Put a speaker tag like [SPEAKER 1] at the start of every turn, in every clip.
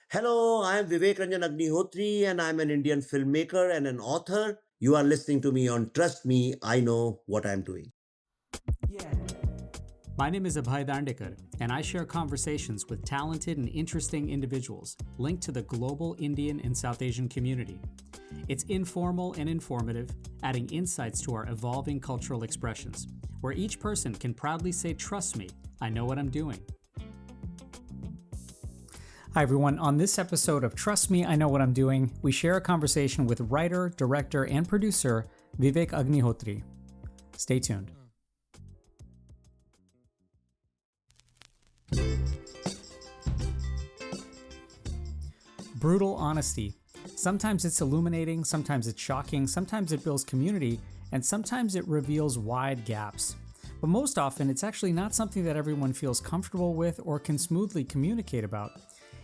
[SPEAKER 1] Hello, I am Vivek Agnihotri and I'm an Indian filmmaker and an author. You are listening to me on Trust Me, I Know What I'm Doing.
[SPEAKER 2] My name is Abhay and I share conversations with talented and interesting individuals linked to the global Indian and South Asian community. It's informal and informative, adding insights to our evolving cultural expressions, where each person can proudly say, "Trust me, I know what I'm doing." Hi, everyone. On this episode of Trust Me, I Know What I'm Doing, we share a conversation with writer, director, and producer Vivek Agnihotri. Stay tuned. Brutal honesty. Sometimes it's illuminating, sometimes it's shocking, sometimes it builds community, and sometimes it reveals wide gaps. But most often, it's actually not something that everyone feels comfortable with or can smoothly communicate about.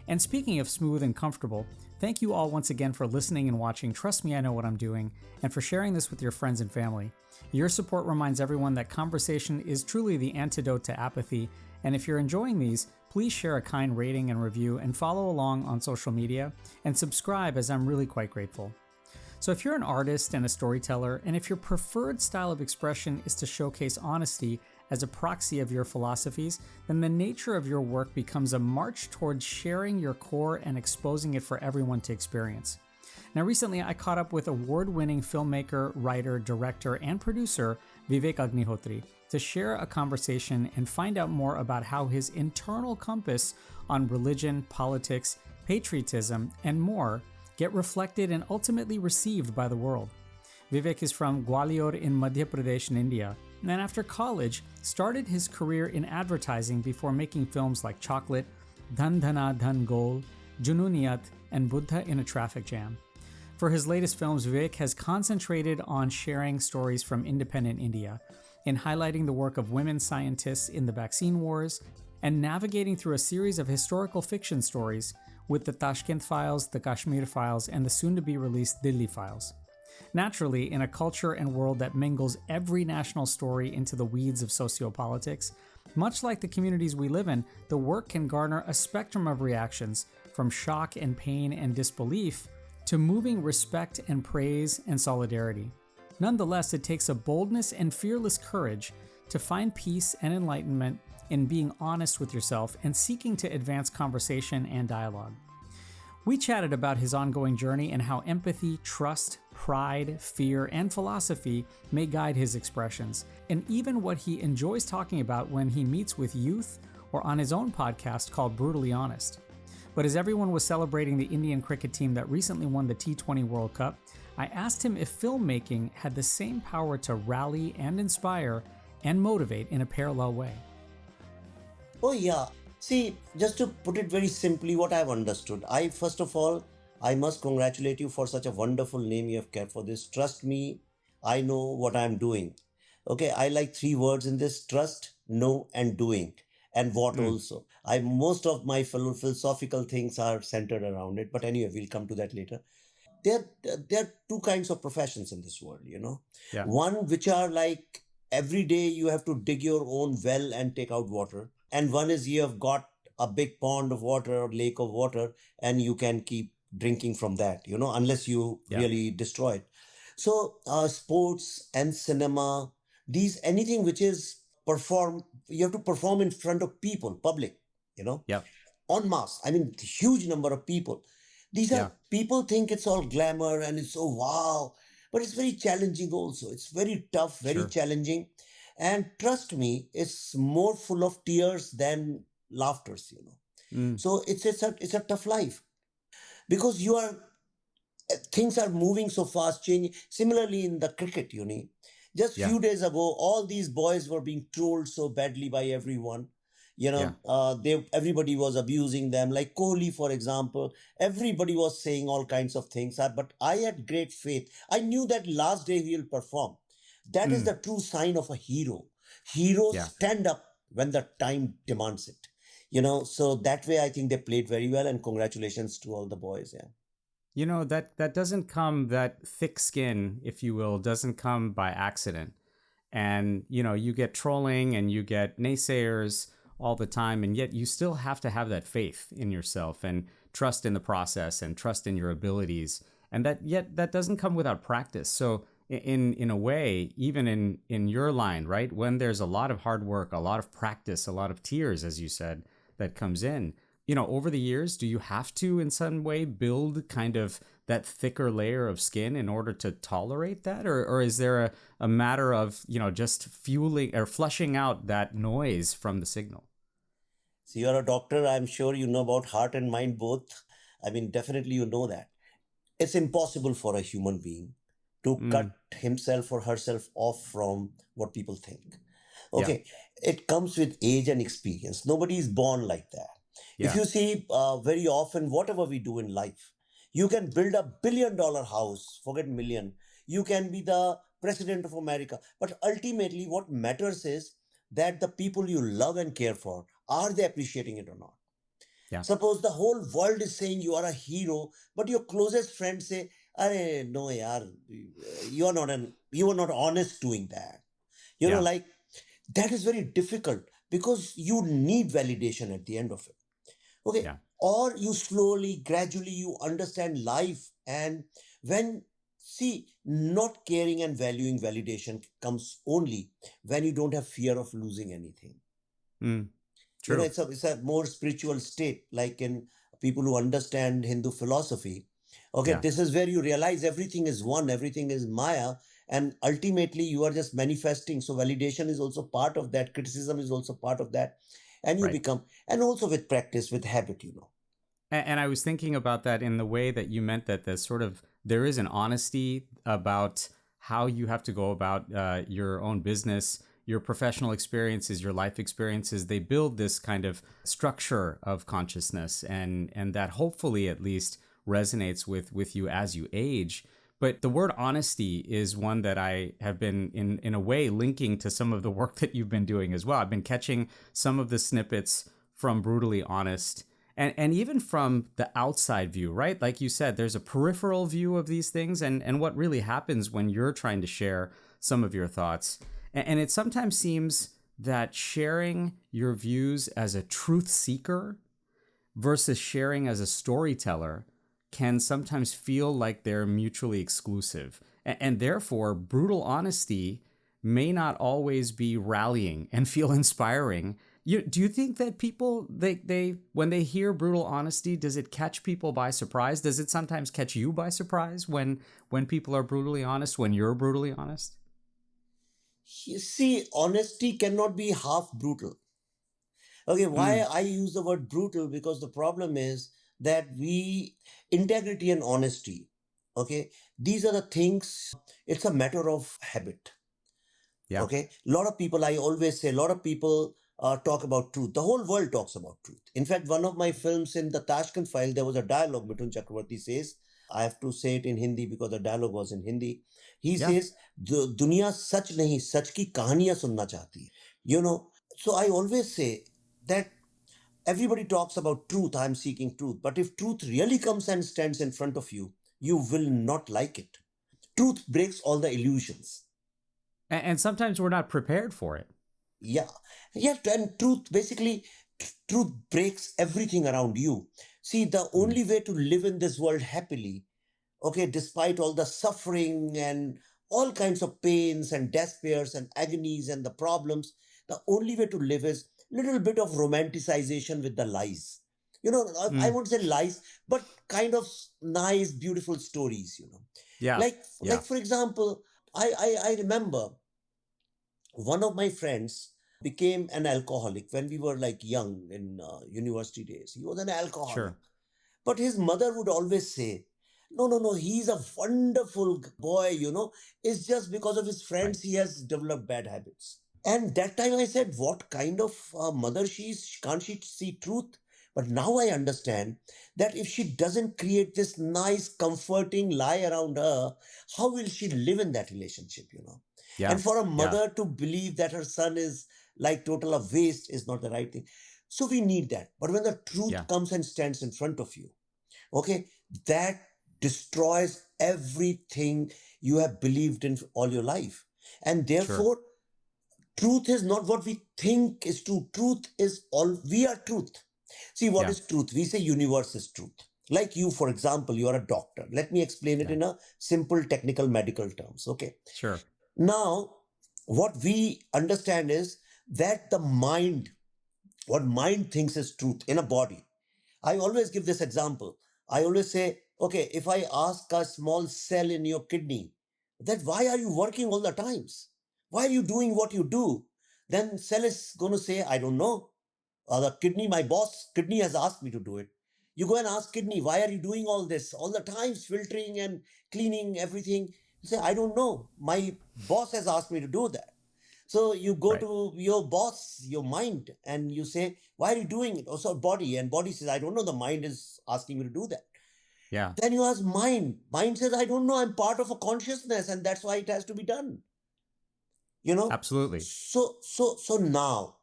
[SPEAKER 2] And speaking of smooth and comfortable, thank you all once again for listening and watching Trust Me, I Know What I'm Doing, and for sharing this with your friends and family. Your support reminds everyone that conversation is truly the antidote to apathy, and if you're enjoying these, please share a kind rating and review and follow along on social media, and subscribe as I'm really quite grateful. So if you're an artist and a storyteller, and if your preferred style of expression is to showcase honesty as a proxy of your philosophies, then the nature of your work becomes a march towards sharing your core and exposing it for everyone to experience. Now, recently I caught up with award-winning filmmaker, writer, director, and producer Vivek Agnihotri to share a conversation and find out more about how his internal compass on religion, politics, patriotism, and more get reflected and ultimately received by the world. Vivek is from Gwalior in Madhya Pradesh in India, and then after college, started his career in advertising before making films like Chocolate, Dhan Dhana Dhan Gol, Jununiyat, and Buddha in a Traffic Jam. For his latest films, Vivek has concentrated on sharing stories from independent India, in highlighting the work of women scientists in the vaccine wars, and navigating through a series of historical fiction stories with the Tashkent Files, the Kashmir Files, and the soon-to-be-released Delhi Files. Naturally, in a culture and world that mingles every national story into the weeds of sociopolitics, much like the communities we live in, the work can garner a spectrum of reactions, from shock and pain and disbelief to moving respect and praise and solidarity. Nonetheless, it takes a boldness and fearless courage to find peace and enlightenment in being honest with yourself and seeking to advance conversation and dialogue. We chatted about his ongoing journey and how empathy, trust, pride, fear, and philosophy may guide his expressions, and even what he enjoys talking about when he meets with youth or on his own podcast called Brutally Honest. But as everyone was celebrating the Indian cricket team that recently won the T20 World Cup, I asked him if filmmaking had the same power to rally and inspire and motivate in a parallel way.
[SPEAKER 1] Oh, yeah. See, just to put it very simply, what I've understood, first of all, I must congratulate you for such a wonderful name you have kept for this. Trust me, I know what I'm doing. Okay, I like three words in this: trust, know, and doing. And what also. Most of my philosophical things are centered around it. But anyway, we'll come to that later. there there are two kinds of professions in this world.
[SPEAKER 2] Yeah.
[SPEAKER 1] One which are like every day you have to dig your own well and take out water, and one is you have got a big pond of water or lake of water, and you can keep drinking from that, unless you
[SPEAKER 2] Yeah.
[SPEAKER 1] really destroy it. So sports and cinema, these anything which is perform you have to perform in front of people, public, you know
[SPEAKER 2] Yeah.
[SPEAKER 1] en masse. I mean, huge number of people. These
[SPEAKER 2] Yeah.
[SPEAKER 1] are people think it's all glamour and it's so wow, but it's very challenging also. It's very tough, very
[SPEAKER 2] Sure.
[SPEAKER 1] challenging, and trust me, it's more full of tears than laughters.
[SPEAKER 2] Mm.
[SPEAKER 1] So it's a tough life because things are moving so fast, changing. Similarly, in the cricket, just
[SPEAKER 2] Yeah.
[SPEAKER 1] few days ago, all these boys were being trolled so badly by everyone.
[SPEAKER 2] Yeah.
[SPEAKER 1] Everybody was abusing them. Like Kohli, for example, everybody was saying all kinds of things. But I had great faith. I knew that last day he will perform. That is the true sign of a hero. Heroes
[SPEAKER 2] Yeah.
[SPEAKER 1] stand up when the time demands it. So that way I think they played very well, and congratulations to all the boys. Yeah.
[SPEAKER 2] That doesn't come, that thick skin, if you will, doesn't come by accident. And, you get trolling and you get naysayers all the time, and yet you still have to have that faith in yourself and trust in the process and trust in your abilities. And that yet that doesn't come without practice. So in a way, even in your line, right, when there's a lot of hard work, a lot of practice, a lot of tears, as you said, that comes in, over the years, do you have to in some way build kind of that thicker layer of skin in order to tolerate that? Or is there a matter of, just fueling or flushing out that noise from the signal?
[SPEAKER 1] So you're a doctor. I'm sure you know about heart and mind both. I mean, definitely you know that. It's impossible for a human being to cut
[SPEAKER 2] Mm,
[SPEAKER 1] himself or herself off from what people think.
[SPEAKER 2] yeah.
[SPEAKER 1] Okay, it comes with age and experience. Nobody is born like that. If
[SPEAKER 2] Yeah.
[SPEAKER 1] you see, very often, whatever we do in life, you can build a $1 billion house, forget million. You can be the president of America. But ultimately, what matters is that the people you love and care for, are they appreciating it or not?
[SPEAKER 2] Yeah.
[SPEAKER 1] Suppose the whole world is saying you are a hero, but your closest friends say, "Arey, no, yaar, you are not honest doing that."
[SPEAKER 2] Yeah.
[SPEAKER 1] Like that is very difficult because you need validation at the end of it. Okay,
[SPEAKER 2] Yeah.
[SPEAKER 1] or you slowly, gradually, you understand life, and when see, not caring and valuing validation comes only when you don't have fear of losing anything.
[SPEAKER 2] Mm, true.
[SPEAKER 1] It's a more spiritual state, like in people who understand Hindu philosophy. Okay,
[SPEAKER 2] Yeah.
[SPEAKER 1] this is where you realize everything is one, everything is Maya, and ultimately you are just manifesting. So validation is also part of that, criticism is also part of that, and you
[SPEAKER 2] Right.
[SPEAKER 1] become, and also with practice, with habit,
[SPEAKER 2] And I was thinking about that in the way that you meant that there is an honesty about how you have to go about your own business, your professional experiences, your life experiences. They build this kind of structure of consciousness, and that hopefully at least resonates with you as you age. But the word honesty is one that I have been in a way linking to some of the work that you've been doing as well. I've been catching some of the snippets from Brutally Honest, and even from the outside view, right? Like you said, there's a peripheral view of these things and what really happens when you're trying to share some of your thoughts. And it sometimes seems that sharing your views as a truth seeker versus sharing as a storyteller can sometimes feel like they're mutually exclusive. And therefore, brutal honesty may not always be rallying and feel inspiring. Do you think that people they when they hear brutal honesty, does it catch people by surprise? Does it sometimes catch you by surprise when people are brutally honest, when you're brutally honest?
[SPEAKER 1] you see, honesty cannot be half brutal. Okay, why
[SPEAKER 2] Mm,
[SPEAKER 1] I use the word brutal? Because the problem is that we, integrity and honesty, okay, these are the things, it's a matter of habit.
[SPEAKER 2] yeah.
[SPEAKER 1] Okay, a lot of people, I always say, a lot of people talk about truth. The whole world talks about truth. In fact, one of my films, in the Tashkent file, there was a dialogue between Chakravarti says, I have to say it in Hindi because the dialogue was in Hindi. He
[SPEAKER 2] Yeah.
[SPEAKER 1] says, दुनिया सच नहीं, सच की कहानियां सुनना चाहती है. You know, so I always say that everybody talks about truth, I'm seeking truth. But if truth really comes and stands in front of you, you will not like it. Truth breaks all the illusions.
[SPEAKER 2] And sometimes we're not prepared for it.
[SPEAKER 1] Yeah, yeah, and truth basically, truth breaks everything around you. See, the
[SPEAKER 2] Mm,
[SPEAKER 1] only way to live in this world happily, okay, despite all the suffering and all kinds of pains and despairs and agonies and the problems, the only way to live is little bit of romanticization with the lies. I
[SPEAKER 2] mm,
[SPEAKER 1] won't say lies, but kind of nice, beautiful stories.
[SPEAKER 2] yeah.
[SPEAKER 1] Like
[SPEAKER 2] Yeah.
[SPEAKER 1] for example, I remember one of my friends became an alcoholic when we were like young in university days. He was an alcoholic,
[SPEAKER 2] Sure.
[SPEAKER 1] but his mother would always say, no, no, no, he's a wonderful boy. It's just because of his
[SPEAKER 2] Right.
[SPEAKER 1] friends he has developed bad habits. And that time I said, what kind of mother she is? Can't she see truth? But now I understand that if she doesn't create this nice, comforting lie around her, how will she live in that relationship?
[SPEAKER 2] Yeah.
[SPEAKER 1] And for a
[SPEAKER 2] Yeah.
[SPEAKER 1] mother to believe that her son is like total of waste is not the right thing. So we need that. But when the truth
[SPEAKER 2] Yeah.
[SPEAKER 1] comes and stands in front of you, okay, that destroys everything you have believed in all your life. And
[SPEAKER 2] Sure.
[SPEAKER 1] therefore, truth is not what we think is true. Truth is all, we are truth. See, what
[SPEAKER 2] Yeah.
[SPEAKER 1] is truth? We say universe is truth. Like you, for example, you are a doctor. Let me explain it
[SPEAKER 2] Yeah.
[SPEAKER 1] in a simple technical medical terms. Okay.
[SPEAKER 2] Sure.
[SPEAKER 1] Now, what we understand is that the mind, what mind thinks is truth in a body. I always give this example. I always say, okay, if I ask a small cell in your kidney, that why are you working all the times? Why are you doing what you do? Then cell is going to say, I don't know. The kidney, my boss, kidney has asked me to do it. You go and ask kidney, why are you doing all this? All the times filtering and cleaning everything. You say, I don't know. My boss has asked me to do that. So you go
[SPEAKER 2] Right.
[SPEAKER 1] to your boss, your mind, and you say, why are you doing it? Also body. And body says, I don't know. The mind is asking me to do that.
[SPEAKER 2] Yeah.
[SPEAKER 1] Then you ask mind. Mind says, I don't know. I'm part of a consciousness, and that's why it has to be done. You know?
[SPEAKER 2] Absolutely.
[SPEAKER 1] So now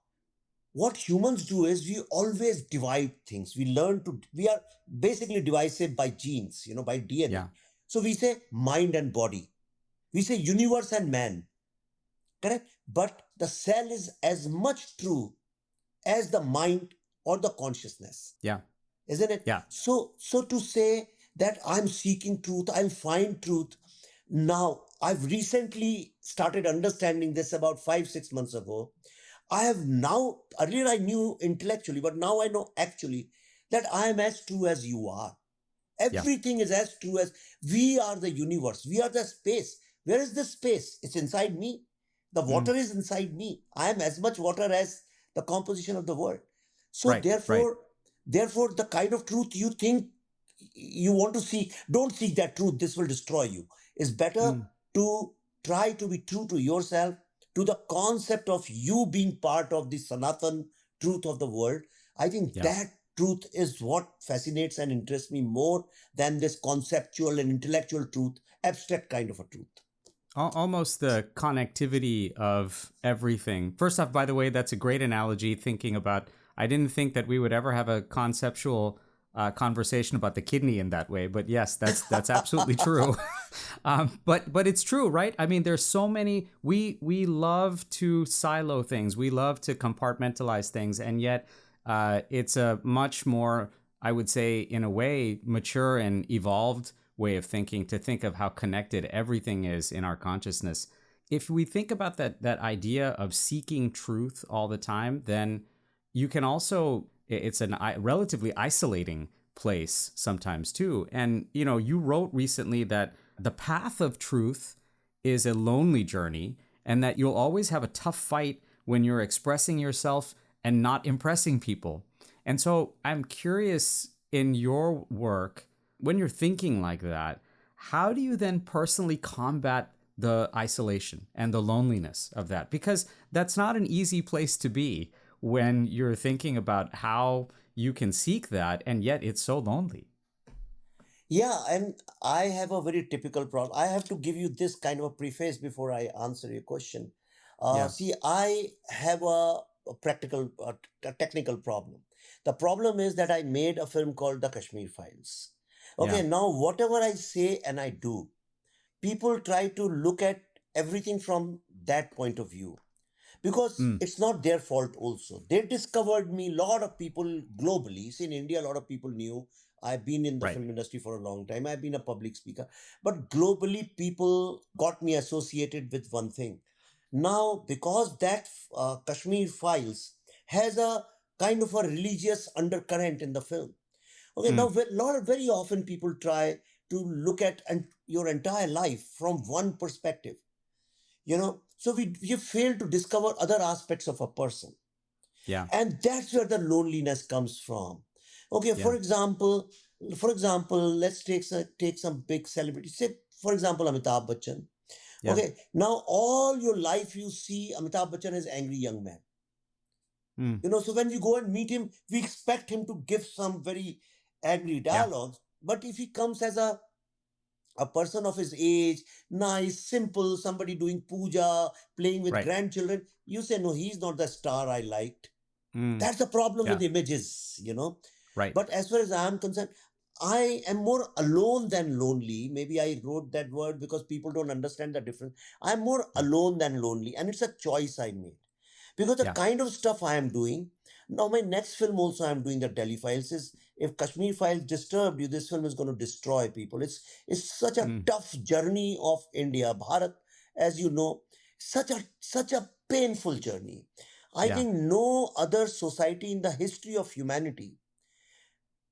[SPEAKER 1] what humans do is we always divide things. We are basically divisive by genes, by DNA.
[SPEAKER 2] Yeah.
[SPEAKER 1] So we say mind and body. We say universe and man, correct? But the cell is as much true as the mind or the consciousness,
[SPEAKER 2] Yeah.
[SPEAKER 1] isn't it?
[SPEAKER 2] Yeah.
[SPEAKER 1] So to say that I'm seeking truth, I'll find truth. Now, I've recently started understanding this about 5, 6 months ago. I have now, earlier I knew intellectually, but now I know actually that I am as true as you are.
[SPEAKER 2] Yeah.
[SPEAKER 1] Everything is as true as we are the universe. We are the space. Where is the space? It's inside me. The
[SPEAKER 2] Mm.
[SPEAKER 1] water is inside me. I am as much water as the composition of the world. So
[SPEAKER 2] Right. Right.
[SPEAKER 1] therefore, the kind of truth you think you want to seek, don't seek that truth. This will destroy you. It's better
[SPEAKER 2] Mm.
[SPEAKER 1] to try to be true to yourself, to the concept of you being part of the Sanatan truth of the world. I think
[SPEAKER 2] Yeah.
[SPEAKER 1] that truth is what fascinates and interests me more than this conceptual and intellectual truth, abstract kind of a truth.
[SPEAKER 2] Almost the connectivity of everything. First off, by the way, that's a great analogy. Thinking about, I didn't think that we would ever have a conceptual conversation about the kidney in that way, but yes, that's absolutely true. But it's true, right? I mean, there's so many. We love to silo things. We love to compartmentalize things, and yet it's a much more, I would say, in a way, mature and evolved way of thinking, to think of how connected everything is in our consciousness. If we think about that idea of seeking truth all the time, then you can also, it's a relatively isolating place sometimes too. And you wrote recently that the path of truth is a lonely journey, and that you'll always have a tough fight when you're expressing yourself and not impressing people. And so I'm curious, in your work, when you're thinking like that, how do you then personally combat the isolation and the loneliness of that? Because that's not an easy place to be when you're thinking about how you can seek that, and yet it's so lonely.
[SPEAKER 1] Yeah, and I have a very typical problem. I have to give you this kind of a preface before I answer your question.
[SPEAKER 2] Yeah.
[SPEAKER 1] See, I have a practical, a technical problem. The problem is that I made a film called The Kashmir Files.
[SPEAKER 2] Yeah.
[SPEAKER 1] Okay, now whatever I say and I do, people try to look at everything from that point of view, because
[SPEAKER 2] Mm.
[SPEAKER 1] it's not their fault also. They discovered me. A lot of people globally, see, in India, a lot of people knew I've been in the
[SPEAKER 2] Right.
[SPEAKER 1] film industry for a long time. I've been a public speaker, but globally people got me associated with one thing. Now, because that Kashmir Files has a kind of a religious undercurrent in the film. Okay, now
[SPEAKER 2] Mm.
[SPEAKER 1] very often people try to look at your entire life from one perspective, so we fail to discover other aspects of a person,
[SPEAKER 2] Yeah.
[SPEAKER 1] and that's where the loneliness comes from. Okay,
[SPEAKER 2] Yeah.
[SPEAKER 1] for example, let's take some big celebrity, say for example Amitabh Bachchan.
[SPEAKER 2] Yeah.
[SPEAKER 1] Okay, now all your life you see Amitabh Bachchan as angry young man.
[SPEAKER 2] Mm.
[SPEAKER 1] So when we go and meet him, we expect him to give some very angry
[SPEAKER 2] Yeah.
[SPEAKER 1] dialogues, but if he comes as a person of his age, nice, simple, somebody doing puja, playing with
[SPEAKER 2] Right.
[SPEAKER 1] grandchildren, you say, no, he's not the star I liked.
[SPEAKER 2] Mm.
[SPEAKER 1] That's the problem
[SPEAKER 2] Yeah.
[SPEAKER 1] with images.
[SPEAKER 2] Right.
[SPEAKER 1] But as far as I'm concerned, I am more alone than lonely. Maybe I wrote that word because people don't understand the difference. I'm more
[SPEAKER 2] Yeah.
[SPEAKER 1] alone than lonely, and it's a choice I made. Because the
[SPEAKER 2] Yeah.
[SPEAKER 1] kind of stuff I am doing, Now, my next film also I'm doing, the Delhi Files, is if Kashmir Files disturbed you, this film is going to destroy people. It's such a
[SPEAKER 2] Mm.
[SPEAKER 1] tough journey of India. Bharat, as you know, such a painful journey. I
[SPEAKER 2] Yeah.
[SPEAKER 1] think no other society in the history of humanity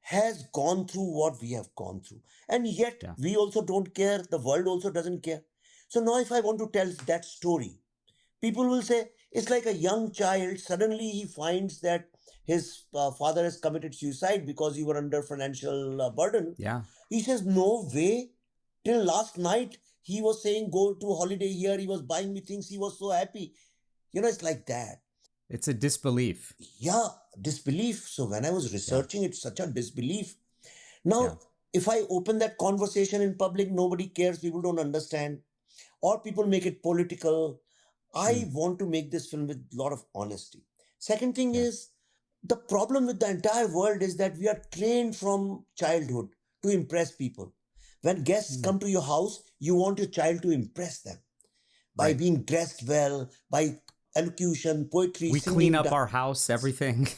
[SPEAKER 1] has gone through what we have gone through. And yet
[SPEAKER 2] Yeah.
[SPEAKER 1] we also don't care. The world also doesn't care. So now if I want to tell that story, people will say it's like a young child. Suddenly he finds that his father has committed suicide because he were under financial burden.
[SPEAKER 2] Yeah.
[SPEAKER 1] He says, no way. Till last night, he was saying, go to holiday here. He was buying me things. He was so happy. It's like that.
[SPEAKER 2] It's a disbelief.
[SPEAKER 1] Yeah, disbelief. So when I was
[SPEAKER 2] Yeah.
[SPEAKER 1] researching, it's such a disbelief.
[SPEAKER 2] Yeah.
[SPEAKER 1] Now, if I open that conversation in public, nobody cares. People don't understand. Or people make it political. I
[SPEAKER 2] Mm.
[SPEAKER 1] want to make this film with a lot of honesty. Second thing
[SPEAKER 2] Yeah.
[SPEAKER 1] is, the problem with the entire world is that we are trained from childhood to impress people. When guests
[SPEAKER 2] Mm.
[SPEAKER 1] come to your house, you want your child to impress them by
[SPEAKER 2] Right.
[SPEAKER 1] being dressed well, by elocution, poetry,
[SPEAKER 2] We clean
[SPEAKER 1] singing.
[SPEAKER 2] up our house, everything.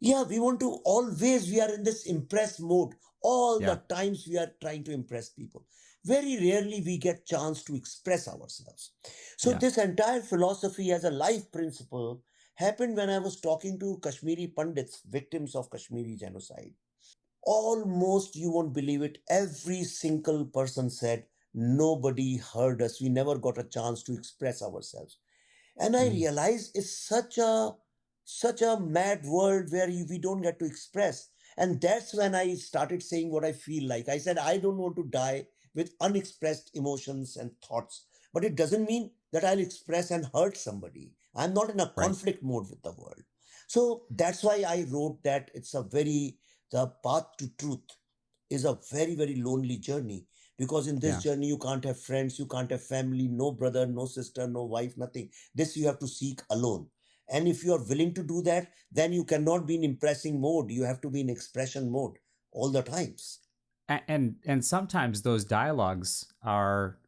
[SPEAKER 1] Yeah, we want to always, we are in this impress mode. All the
[SPEAKER 2] Yeah.
[SPEAKER 1] times we are trying to impress people. Very rarely we get chance to express ourselves. So
[SPEAKER 2] Yeah.
[SPEAKER 1] this entire philosophy as a life principle happened when I was talking to Kashmiri Pandits, victims of Kashmiri genocide. Almost, you won't believe it, every single person said, nobody heard us. We never got a chance to express ourselves. And I
[SPEAKER 2] Mm.
[SPEAKER 1] realize it's such a mad world where we don't get to express. And that's when I started saying what I feel like. I said I don't want to die with unexpressed emotions and thoughts, but it doesn't mean that I'll express and hurt somebody. I'm not in a
[SPEAKER 2] Right.
[SPEAKER 1] conflict mode with the world. So that's why I wrote that it's a very the path to truth is a very, very lonely journey, because in this
[SPEAKER 2] Yeah.
[SPEAKER 1] journey you can't have friends, you can't have family, no brother, no sister, no wife, nothing. This you have to seek alone. And if you are willing to do that, then you cannot be in impressing mode, you have to be in expression mode all the times.
[SPEAKER 2] And sometimes those dialogues are,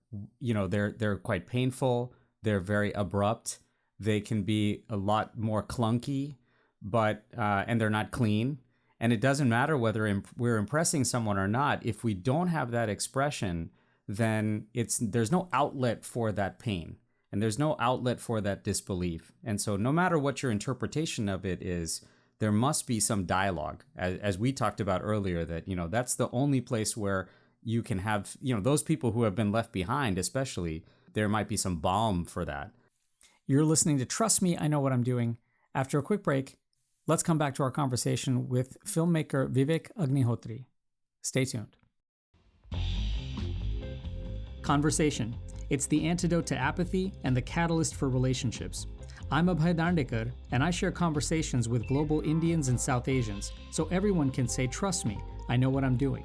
[SPEAKER 2] they're quite painful, they're very abrupt, they can be a lot more clunky, but and they're not clean, and it doesn't matter whether we're impressing someone or not. If we don't have that expression, then there's no outlet for that pain, and there's no outlet for that disbelief. And so no matter what your interpretation of it is, there must be some dialogue, as we talked about earlier, that that's the only place where you can have, those people who have been left behind, especially, there might be some balm for that. You're listening to Trust Me, I Know What I'm Doing. After a quick break, let's come back to our conversation with filmmaker Vivek Agnihotri. Stay tuned. Conversation. It's the antidote to apathy and the catalyst for relationships. I'm Abhay, and I share conversations with global Indians and South Asians so everyone can say, trust me, I know what I'm doing.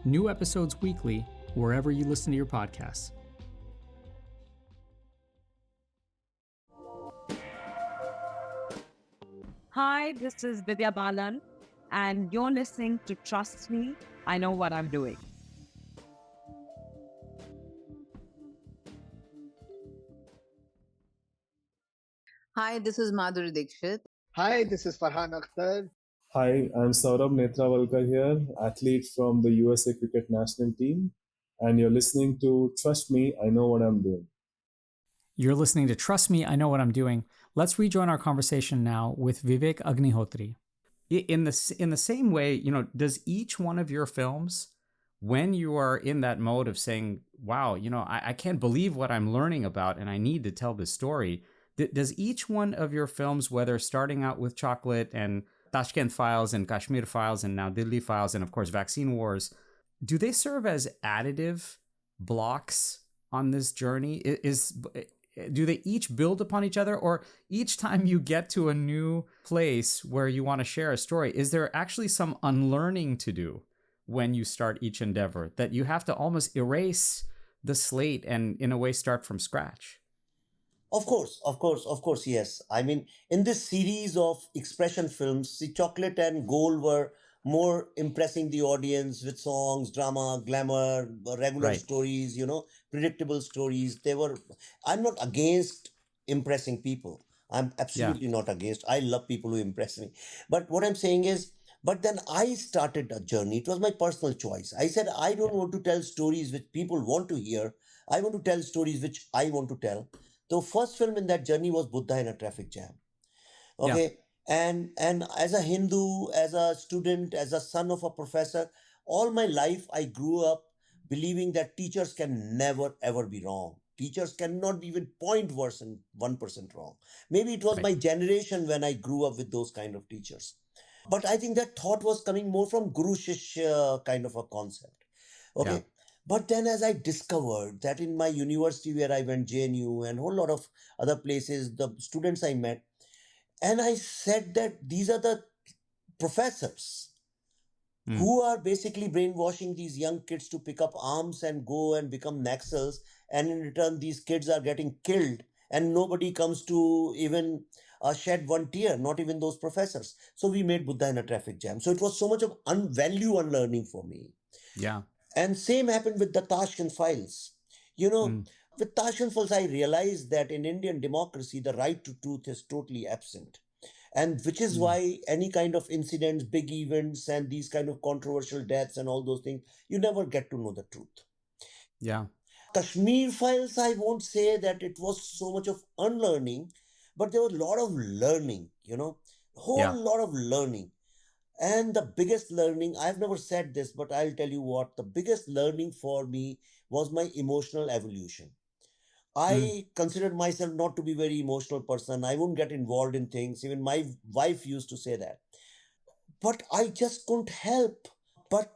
[SPEAKER 2] New episodes weekly, wherever you listen to your podcasts.
[SPEAKER 3] Hi, this is Vidya Balan, and you're listening to Trust Me, I Know What I'm Doing.
[SPEAKER 4] Hi, this is Madhuri Dixit.
[SPEAKER 5] Hi, this is Farhan Akhtar.
[SPEAKER 6] Hi, I'm Saurabh Netravalkar here, athlete from the USA Cricket National Team, and you're listening to Trust Me, I Know What I'm Doing.
[SPEAKER 2] You're listening to Trust Me, I Know What I'm Doing. Let's rejoin our conversation now with Vivek Agnihotri. In the same way, does each one of your films, when you are in that mode of saying, wow, I can't believe what I'm learning about and I need to tell this story, does each one of your films, whether starting out with Chocolate and Tashkent Files and Kashmir Files and now Delhi Files and of course Vaccine Wars, do they serve as additive blocks on this journey? Do they each build upon each other, or each time you get to a new place where you want to share a story, is there actually some unlearning to do when you start each endeavor, that you have to almost erase the slate and in a way start from scratch?
[SPEAKER 1] Of course, yes. I mean, in this series of expression films, see, Chocolate and Gold were more impressing the audience with songs, drama, glamour, regular
[SPEAKER 2] Right.
[SPEAKER 1] stories, predictable stories. I'm not against impressing people. I'm
[SPEAKER 2] Yeah.
[SPEAKER 1] absolutely not against. I love people who impress me. But what I'm saying is, but then I started a journey. It was my personal choice. I said, I don't
[SPEAKER 2] Yeah.
[SPEAKER 1] want to tell stories which people want to hear. I want to tell stories which I want to tell. The first film in that journey was Buddha in a Traffic Jam.
[SPEAKER 2] Yeah.
[SPEAKER 1] Okay. And as a Hindu, as a student, as a son of a professor, all my life I grew up believing that teachers can never ever be wrong. Teachers cannot be even 0.1% wrong. Maybe it was
[SPEAKER 2] Right.
[SPEAKER 1] my generation when I grew up with those kind of teachers. But I think that thought was coming more from Guru Shishya kind of a concept.
[SPEAKER 2] Yeah.
[SPEAKER 1] Okay. But then as I discovered that in my university where I went, JNU and a whole lot of other places, the students I met, and I said that these are the professors
[SPEAKER 2] Mm.
[SPEAKER 1] who are basically brainwashing these young kids to pick up arms and go and become Naxals. And in return, these kids are getting killed, and nobody comes to even shed one tear, not even those professors. So we made Buddha in a Traffic Jam. So it was so much of value unlearning for me.
[SPEAKER 2] Yeah.
[SPEAKER 1] And same happened with the Tashkent Files. You know,
[SPEAKER 2] Mm.
[SPEAKER 1] with Tashkent Files, I realized that in Indian democracy, the right to truth is totally absent, and which is
[SPEAKER 2] Mm.
[SPEAKER 1] why any kind of incidents, big events, and these kind of controversial deaths and all those things, you never get to know the truth.
[SPEAKER 2] Yeah.
[SPEAKER 1] Kashmir Files, I won't say that it was so much of unlearning, but there was a lot of learning, a whole
[SPEAKER 2] Yeah.
[SPEAKER 1] lot of learning. And the biggest learning, I've never said this, but I'll tell you what, the biggest learning for me was my emotional evolution.
[SPEAKER 2] Mm.
[SPEAKER 1] I considered myself not to be a very emotional person. I wouldn't get involved in things. Even my wife used to say that. But I just couldn't help but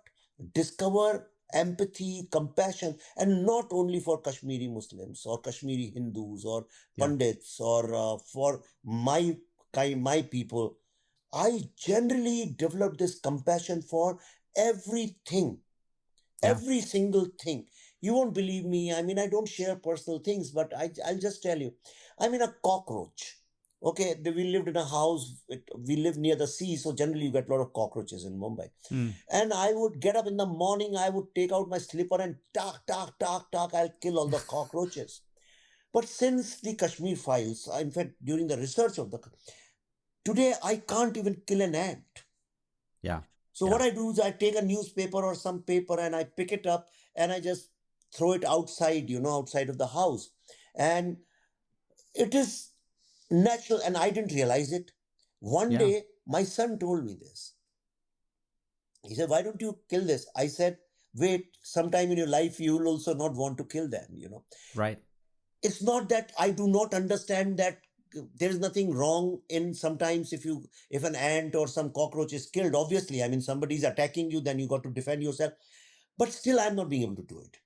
[SPEAKER 1] discover empathy, compassion, and not only for Kashmiri Muslims or Kashmiri Hindus or
[SPEAKER 2] Yeah.
[SPEAKER 1] Pandits or for my kind, my people. I generally developed this compassion for everything,
[SPEAKER 2] Yeah.
[SPEAKER 1] every single thing. You won't believe me. I mean, I don't share personal things, but I'll just tell you. I mean, a cockroach. Okay, we lived in a house. We live near the sea, so generally you get a lot of cockroaches in Mumbai.
[SPEAKER 2] Mm.
[SPEAKER 1] And I would get up in the morning. I would take out my slipper and talk, talk, talk, talk. I'll kill all the cockroaches. But since the Kashmir Files, in fact, during the research of the today, I can't even kill an ant.
[SPEAKER 2] Yeah.
[SPEAKER 1] So
[SPEAKER 2] Yeah.
[SPEAKER 1] what I do is I take a newspaper or some paper and I pick it up and I just throw it outside, outside of the house. And it is natural and I didn't realize it. One
[SPEAKER 2] Yeah.
[SPEAKER 1] day, my son told me this. He said, why don't you kill this? I said, wait, sometime in your life, you will also not want to kill them.
[SPEAKER 2] Right.
[SPEAKER 1] It's not that I do not understand that there is nothing wrong in sometimes if an ant or some cockroach is killed, obviously, I mean, somebody is attacking you, then you got to defend yourself. But still, I'm not being able to do it.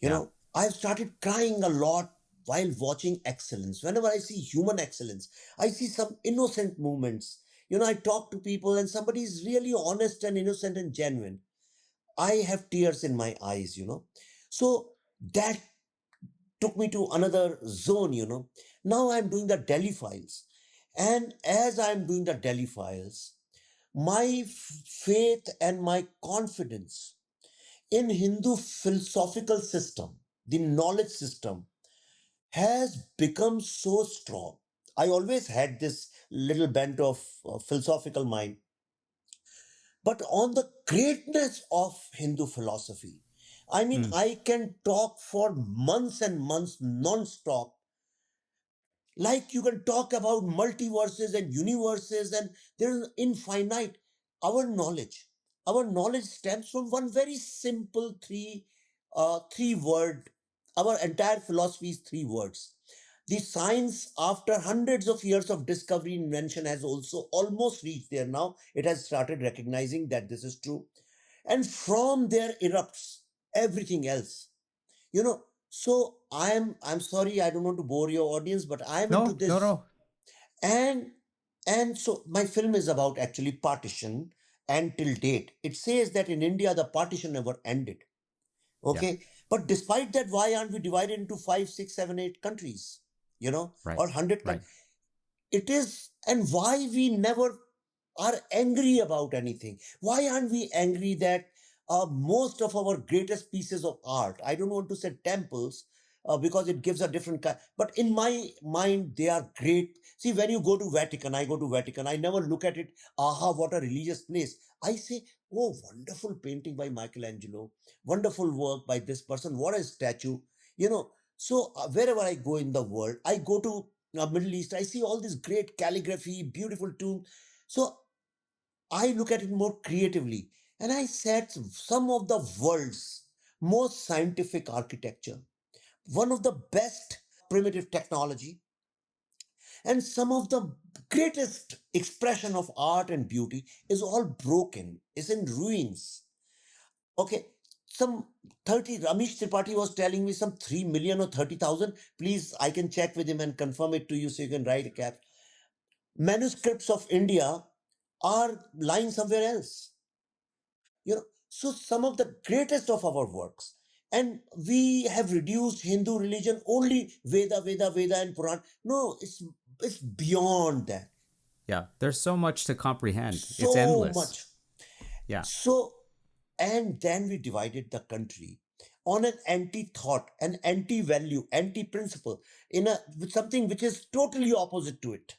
[SPEAKER 2] Yeah.
[SPEAKER 1] I've started crying a lot while watching excellence. Whenever I see human excellence, I see some innocent movements. I talk to people and somebody is really honest and innocent and genuine. I have tears in my eyes. So that took me to another zone. Now I'm doing the Delhi files. And as I'm doing the Delhi files, my faith and my confidence in Hindu philosophical system, the knowledge system, has become so strong. I always had this little bent of philosophical mind, but on the greatness of Hindu philosophy, I mean,
[SPEAKER 2] Mm.
[SPEAKER 1] I can talk for months and months non-stop. Like you can talk about multiverses and universes, and there's infinite. Our knowledge, our knowledge stems from one very simple three word. Our entire philosophy is three words. The science, after hundreds of years of discovery invention, has also almost reached there now. It has started recognizing that this is true, and from there erupts everything else. So I'm sorry, I don't want to bore your audience, but I'm into
[SPEAKER 2] No. No.
[SPEAKER 1] this.
[SPEAKER 2] No.
[SPEAKER 1] And and so my film is about actually partition. And till date it says that in India the partition never ended.
[SPEAKER 2] Yeah.
[SPEAKER 1] Okay. But despite that, why aren't we divided into 5, 6, 7, 8 countries,
[SPEAKER 2] Right.
[SPEAKER 1] or 100
[SPEAKER 2] Right.
[SPEAKER 1] countries? It is. And why we never are angry about anything? Why aren't we angry that most of our greatest pieces of art, I don't want to say temples, because it gives a different kind. But in my mind, they are great. See, when you go to Vatican, I go to Vatican, I never look at it, aha, what a religious place. I say, oh, wonderful painting by Michelangelo, wonderful work by this person, what a statue, you know. So wherever I go in the world, I go to Middle East, I see all this great calligraphy, beautiful tomb. So I look at it more creatively. And I said some of the world's most scientific architecture, one of the best primitive technology, and some of the greatest expression of art and beauty is all broken, is in ruins. Okay, some 30, Ramesh Tripathi was telling me some 3 million or 30,000. Please, I can check with him and confirm it to you so you can write a cap. Manuscripts of India are lying somewhere else. So some of the greatest of our works. And we have reduced Hindu religion only Veda, and Puran. No, it's beyond that.
[SPEAKER 2] Yeah, there's so much to comprehend. It's
[SPEAKER 1] So
[SPEAKER 2] endless.
[SPEAKER 1] much.
[SPEAKER 2] Yeah.
[SPEAKER 1] So, and then we divided the country on an anti-thought, an anti-value, anti-principle, in a with something which is totally opposite to it.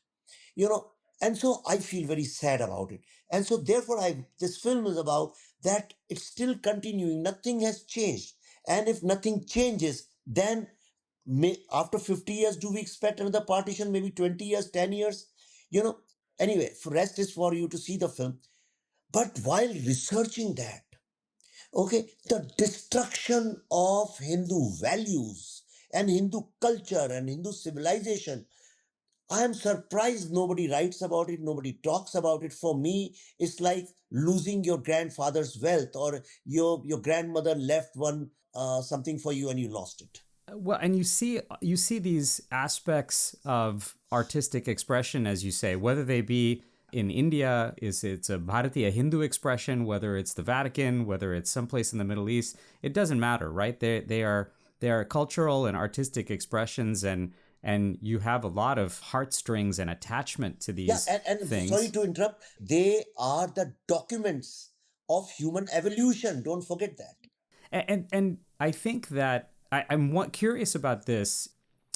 [SPEAKER 1] you know and so I feel very sad about it. And so therefore I this film is about that. It's still continuing, nothing has changed. And if nothing changes, then after 50 years, do we expect another partition? Maybe 20 years, 10 years. you know anyway, for rest is for you to see the film. But while researching that, okay, the destruction of Hindu values and Hindu culture and Hindu civilization, I am surprised nobody writes about it, nobody talks about it. For me, it's like losing your grandfather's wealth, or your grandmother left one something for you and you lost it.
[SPEAKER 2] Well, and you see these aspects of artistic expression, as you say, whether they be in India, it's a Bharatiya Hindu expression, whether it's the Vatican, whether it's someplace in the Middle East, it doesn't matter, right? They are cultural and artistic expressions, and you have a lot of heartstrings and attachment to
[SPEAKER 1] Yeah,
[SPEAKER 2] these
[SPEAKER 1] and sorry
[SPEAKER 2] things.
[SPEAKER 1] to interrupt. They are the documents of human evolution. Don't forget that.
[SPEAKER 2] And I think that I'm curious about this.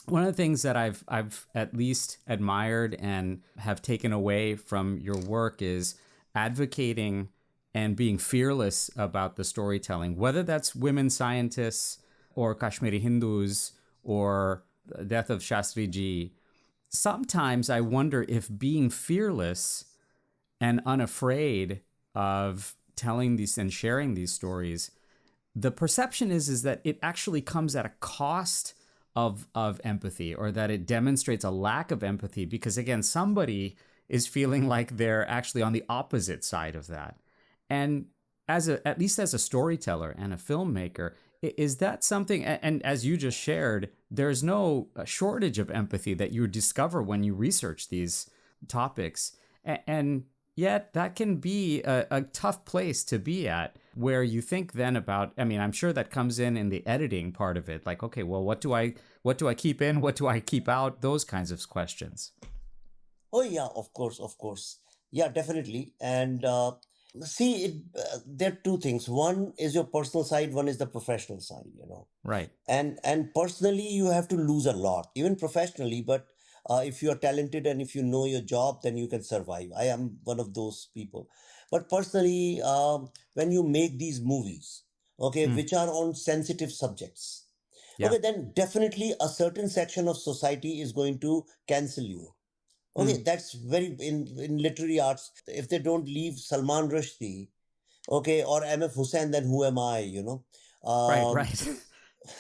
[SPEAKER 2] One of the things that I've at least admired and have taken away from your work is advocating and being fearless about the storytelling, whether that's women scientists or Kashmiri Hindus or the death of Shastriji. Sometimes I wonder if being fearless and unafraid of telling these and sharing these stories, the perception is that it actually comes at a cost of empathy, or that it demonstrates a lack of empathy, because again, somebody is feeling like they're actually on the opposite side of that. And at least as a storyteller and a filmmaker, is that something, and as you just shared, there's no shortage of empathy that you discover when you research these topics. And yet that can be a tough place to be at, where you think then about, I mean, I'm sure that comes in the editing part of it, like, okay, well, what do I keep in, what do I keep out, those kinds of questions.
[SPEAKER 1] Oh yeah, of course. Yeah, definitely. And see, there are two things. One is your personal side. One is the professional side.
[SPEAKER 2] Right.
[SPEAKER 1] And personally, you have to lose a lot, even professionally. But if you are talented and if you know your job, then you can survive. I am one of those people. But personally, when you make these movies, okay,
[SPEAKER 2] Mm.
[SPEAKER 1] which are on sensitive subjects,
[SPEAKER 2] Yeah.
[SPEAKER 1] okay, then definitely a certain section of society is going to cancel you. Okay,
[SPEAKER 2] Mm.
[SPEAKER 1] that's very in literary arts. If they don't leave Salman Rushdie, okay, or MF Hussain, then who am I?
[SPEAKER 2] Right.
[SPEAKER 1] Um,
[SPEAKER 2] Right.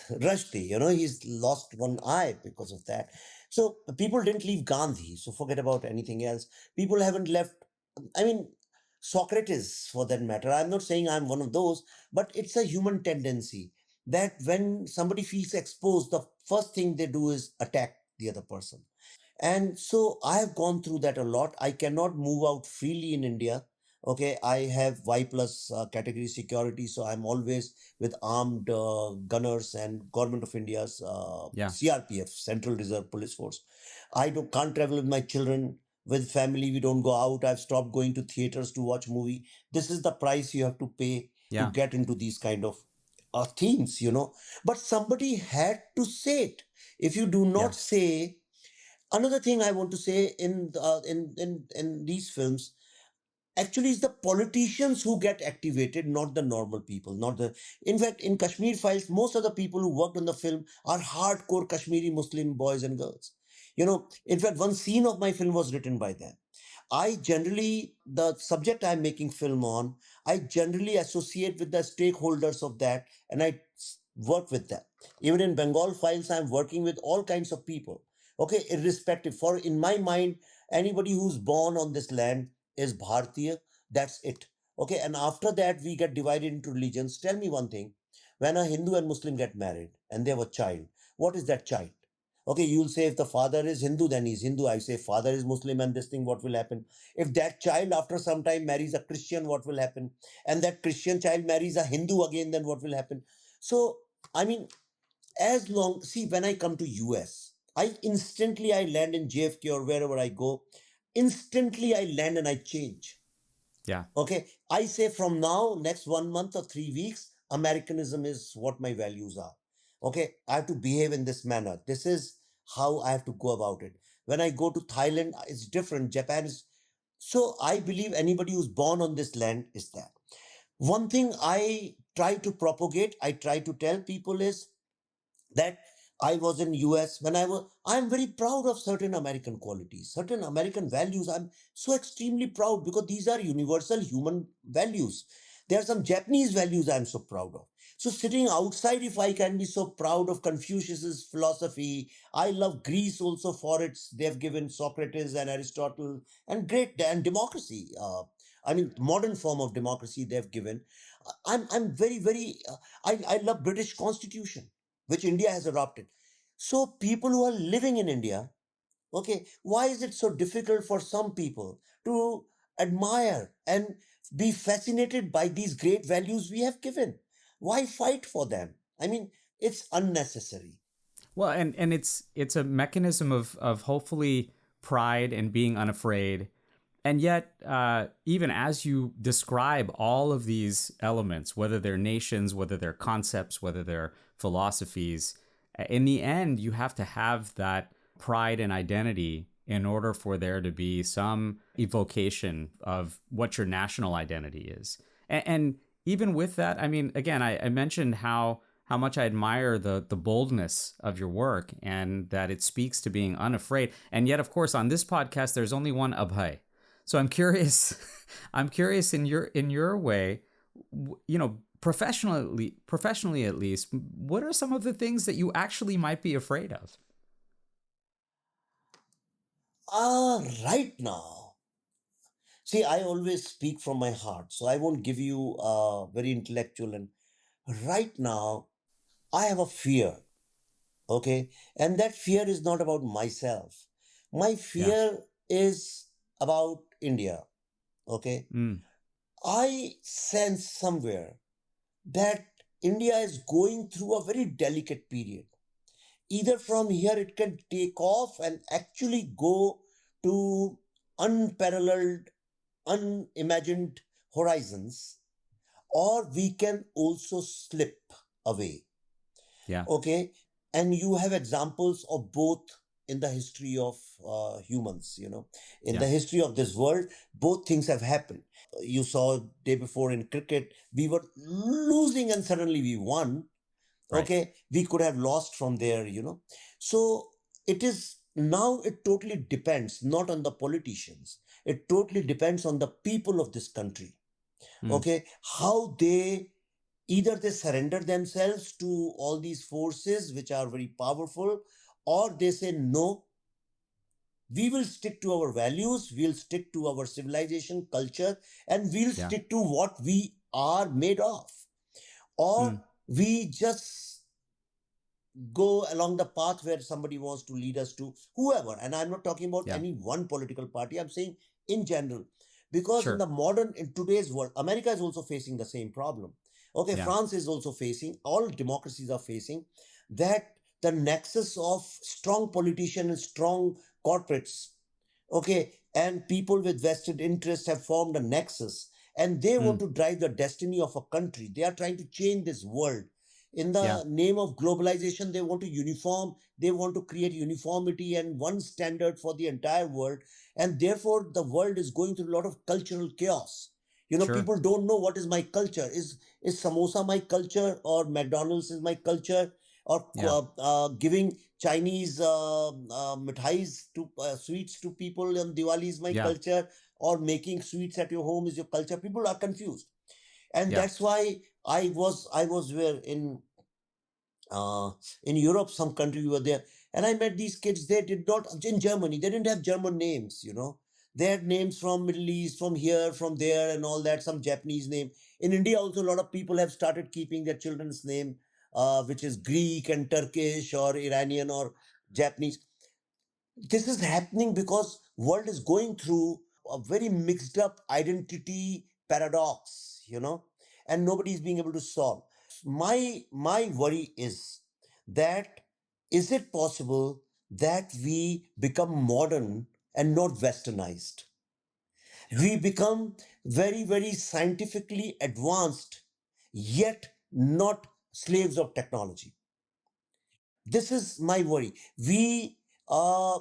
[SPEAKER 1] Rushdie, he's lost one eye because of that. So people didn't leave Gandhi. So forget about anything else. People haven't left. I mean, Socrates, for that matter. I'm not saying I'm one of those, but it's a human tendency that when somebody feels exposed, the first thing they do is attack the other person. And so I have gone through that a lot. I cannot move out freely in India. Okay, I have Y plus category security, so I'm always with armed gunners and Government of India's
[SPEAKER 2] Yeah.
[SPEAKER 1] CRPF, Central Reserve Police Force. I can't travel with my children, with family. We don't go out. I've stopped going to theaters to watch movie. This is the price you have to pay to
[SPEAKER 2] Yeah.
[SPEAKER 1] get into these kind of. themes, but somebody had to say it. If you do
[SPEAKER 2] Yeah.
[SPEAKER 1] not say, another thing I want to say in these films, actually it's the politicians who get activated, not the normal people, not the. In fact, in Kashmir Files, most of the people who worked on the film are hardcore Kashmiri Muslim boys and girls. In fact, one scene of my film was written by them. I generally, the subject I'm making film on, I generally associate with the stakeholders of that, and work with them. Even in Bengal Files, I'm working with all kinds of people. Okay, irrespective. For in my mind, anybody who's born on this land is Bharatiya. That's it. Okay, and after that, we get divided into religions. Tell me one thing: when a Hindu and Muslim get married and they have a child, what is that child? Okay, you'll say if the father is Hindu, then he's Hindu. I say father is Muslim, and this thing, what will happen? If that child after some time marries a Christian, what will happen? And that Christian child marries a Hindu again, then what will happen? So, I mean, as long, see, when I come to US, I land in JFK or wherever I go, instantly I land and I change.
[SPEAKER 2] Yeah.
[SPEAKER 1] Okay, I say from now, next 1 month or 3 weeks, Americanism is what my values are. Okay, I have to behave in this manner. This is how I have to go about it. When I go to Thailand, it's different. Japan is. So I believe anybody who's born on this land is that. One thing I try to propagate, I try to tell people is that I was in US when I'm very proud of certain American qualities, certain American values. I'm so extremely proud because these are universal human values. There are some Japanese values I'm so proud of. So sitting outside, if I can be so proud of Confucius's philosophy, I love Greece also for its, they've given Socrates and Aristotle and great and democracy. I mean, modern form of democracy they've given. I'm very, very, I love British Constitution which India has adopted. So people who are living in India, okay, why is it so difficult for some people to admire and be fascinated by these great values we have given? Why fight for them? I mean, it's unnecessary.
[SPEAKER 2] Well, and it's a mechanism of hopefully pride and being unafraid. And yet, even as you describe all of these elements, whether they're nations, whether they're concepts, whether they're philosophies, in the end, you have to have that pride and identity in order for there to be some evocation of what your national identity is. And even with that, I mean, again, I mentioned how much I admire the boldness of your work and that it speaks to being unafraid. And yet, of course, on this podcast, there's only one Abhay. So I'm curious, I'm curious in your way, professionally at least, what are some of the things that you actually might be afraid of?
[SPEAKER 1] Right now, see, I always speak from my heart, so I won't give you very intellectual. And right now, I have a fear. Okay, and that fear is not about myself. My
[SPEAKER 2] Yeah.
[SPEAKER 1] fear is about India. Okay,
[SPEAKER 2] Mm.
[SPEAKER 1] I sense somewhere that India is going through a very delicate period. Either from here it can take off and actually go to unparalleled, unimagined horizons, or we can also slip away.
[SPEAKER 2] Yeah.
[SPEAKER 1] Okay, and you have examples of both in the history of humans, in
[SPEAKER 2] Yeah.
[SPEAKER 1] the history of this world, both things have happened. You saw day before in cricket, we were losing and suddenly we won.
[SPEAKER 2] Right.
[SPEAKER 1] Okay, we could have lost from there, so it is now, it totally depends not on the politicians, it totally depends on the people of this country.
[SPEAKER 2] Mm.
[SPEAKER 1] Okay, how they, either they surrender themselves to all these forces which are very powerful, or they say no, we will stick to our values, we'll stick to our civilization culture, and we'll
[SPEAKER 2] Yeah.
[SPEAKER 1] stick to what we are made of, or
[SPEAKER 2] Mm.
[SPEAKER 1] we just go along the path where somebody wants to lead us to, whoever. And I'm not talking about
[SPEAKER 2] Yeah.
[SPEAKER 1] any one political party, I'm saying in general, because in
[SPEAKER 2] Sure.
[SPEAKER 1] the modern, in today's world, America is also facing the same problem. Okay,
[SPEAKER 2] Yeah.
[SPEAKER 1] France is also facing, all democracies are facing that, the nexus of strong politicians and strong corporates, okay, and people with vested interests have formed a nexus, and they want
[SPEAKER 2] Mm.
[SPEAKER 1] to drive the destiny of a country. They are trying to change this world. In the
[SPEAKER 2] Yeah,
[SPEAKER 1] name of globalization, they want to create uniformity and one standard for the entire world. And therefore, the world is going through a lot of cultural chaos.
[SPEAKER 2] sure.
[SPEAKER 1] People don't know what is my culture. Is samosa my culture, or McDonald's is my culture, or
[SPEAKER 2] Yeah,
[SPEAKER 1] giving Chinese mithais to sweets to people on Diwali is my
[SPEAKER 2] yeah,
[SPEAKER 1] culture, or making sweets at your home is your culture. People are confused, and
[SPEAKER 2] yeah.
[SPEAKER 1] that's why I was where uh, in Europe, some country we were there, and I met these kids. They did not, in Germany, they didn't have German names. They had names from Middle East, from here, from there, and all that. Some Japanese name. In India, also a lot of people have started keeping their children's name, which is Greek and Turkish or Iranian or Japanese. This is happening because world is going through a very mixed up identity paradox, and nobody is being able to solve. My worry is that, is it possible that we become modern and not westernized? We become very, very scientifically advanced, yet not slaves of technology. This is my worry. We uh,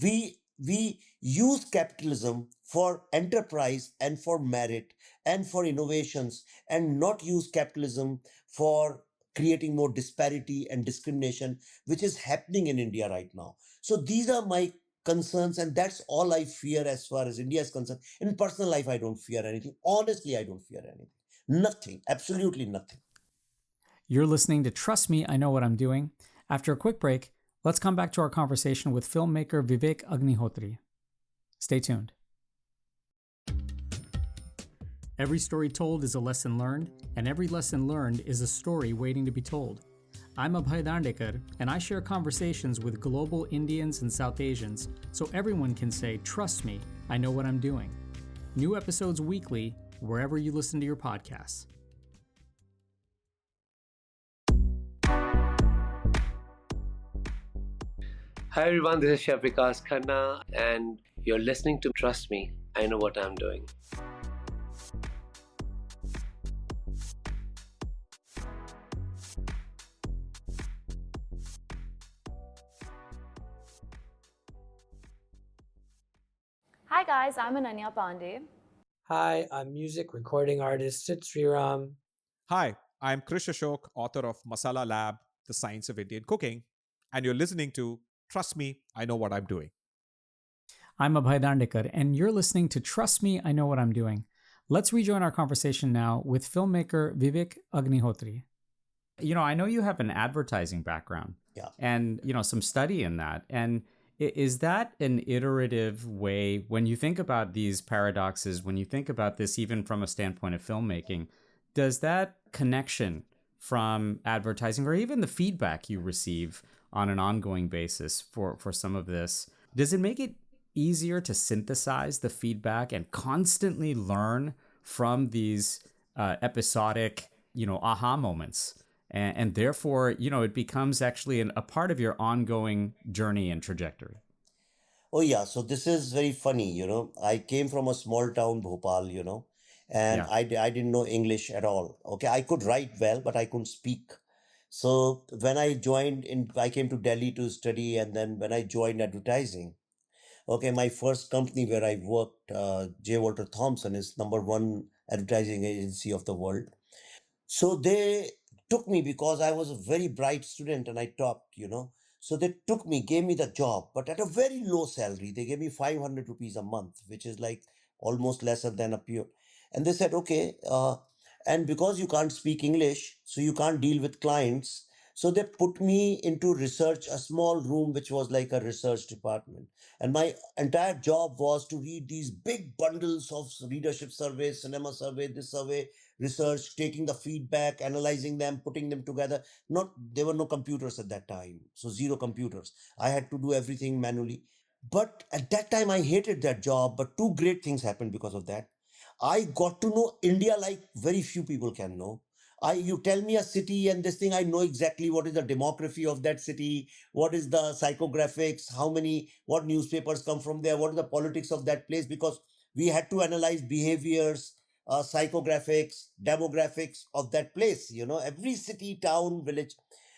[SPEAKER 1] we we use capitalism for enterprise and for merit and for innovations, and not use capitalism for creating more disparity and discrimination, which is happening in India right now. So these are my concerns, and that's all I fear as far as India is concerned. In personal life, I don't fear anything. Honestly, I don't fear anything. Nothing. Absolutely nothing.
[SPEAKER 2] You're listening to Trust Me, I Know What I'm Doing. After a quick break, let's come back to our conversation with filmmaker Vivek Agnihotri. Stay tuned. Every story told is a lesson learned, and every lesson learned is a story waiting to be told. I'm Abhay Dandekar, and I share conversations with global Indians and South Asians so everyone can say, "Trust me, I know what I'm doing." New episodes weekly, wherever you listen to your podcasts.
[SPEAKER 7] Hi everyone, this is Chef Vikas Khanna, and you're listening to Trust Me, I Know What I'm Doing.
[SPEAKER 8] Hi guys, I'm Ananya Pandey.
[SPEAKER 9] Hi, I'm music recording artist Sid Sriram.
[SPEAKER 10] Hi, I'm Krish Ashok, author of Masala Lab, The Science of Indian Cooking, and you're listening to Trust Me, I Know What I'm Doing.
[SPEAKER 2] I'm Abhay Dandekar, and you're listening to Trust Me, I Know What I'm Doing. Let's rejoin our conversation now with filmmaker Vivek Agnihotri. I know you have an advertising background.
[SPEAKER 1] Yeah.
[SPEAKER 2] And, some study in that. And is that an iterative way, when you think about these paradoxes, when you think about this even from a standpoint of filmmaking, does that connection from advertising, or even the feedback you receive on an ongoing basis for some of this, does it make it easier to synthesize the feedback and constantly learn from these episodic, aha moments? And therefore, it becomes actually a part of your ongoing journey and trajectory.
[SPEAKER 1] Oh yeah, so this is very funny. I came from a small town, Bhopal, and
[SPEAKER 2] Yeah.
[SPEAKER 1] I didn't know English at all. Okay, I could write well, but I couldn't speak. So when I came to Delhi to study, and then when I joined advertising, okay, my first company where I worked, J. Walter Thompson, is number one advertising agency of the world. So they took me because I was a very bright student and I topped. So they took me, gave me the job, but at a very low salary. They gave me 500 rupees a month, which is like almost lesser than a peer. And they said, okay, and because you can't speak English, so you can't deal with clients. So they put me into research, a small room, which was like a research department. And my entire job was to read these big bundles of readership surveys, cinema survey, this survey, research, taking the feedback, analyzing them, putting them together. Not There were no computers at that time, so zero computers. I had to do everything manually. But at that time, I hated that job. But two great things happened because of that. I got to know India like very few people can know. You tell me a city and this thing, I know exactly what is the demography of that city, what is the psychographics, what newspapers come from there, what is the politics of that place, because we had to analyze behaviors, psychographics, demographics of that place, every city, town, village.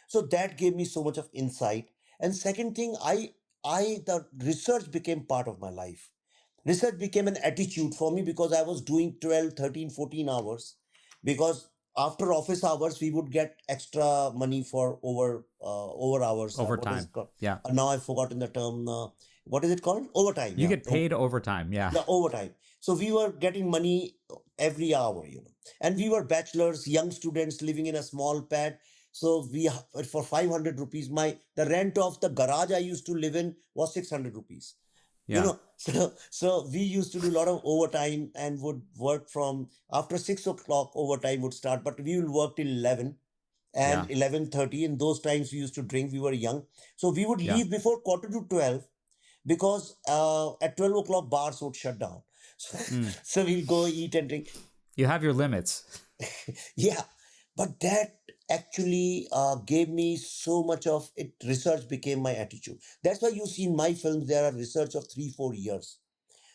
[SPEAKER 1] So that gave me so much of insight. And second thing, the research became part of my life. Research became an attitude for me because I was doing 12, 13, 14 hours. Because after office hours, we would get extra money for over hours. What is
[SPEAKER 2] Overtime.
[SPEAKER 1] it called?
[SPEAKER 2] Yeah.
[SPEAKER 1] Now I've forgotten the term. What is it called? Overtime.
[SPEAKER 2] You
[SPEAKER 1] Yeah.
[SPEAKER 2] get paid overtime. Yeah.
[SPEAKER 1] The overtime. So we were getting money every hour, and we were bachelors, young students living in a small pad. So we for 500 rupees, the rent of the garage I used to live in was 600 rupees.
[SPEAKER 2] Yeah.
[SPEAKER 1] So we used to do a lot of overtime and would work from after 6 o'clock. Overtime would start, but we will work till 11 and
[SPEAKER 2] Yeah.
[SPEAKER 1] 11:30. In those times, we used to drink. We were young, so we would
[SPEAKER 2] Yeah.
[SPEAKER 1] leave before quarter to 12 because at 12 o'clock bars would shut down.
[SPEAKER 2] Mm.
[SPEAKER 1] So we'll go eat and drink.
[SPEAKER 2] You have your limits.
[SPEAKER 1] Yeah, but that actually gave me so much of it. Research became my attitude. That's why you see in my films there are research of 3-4 years.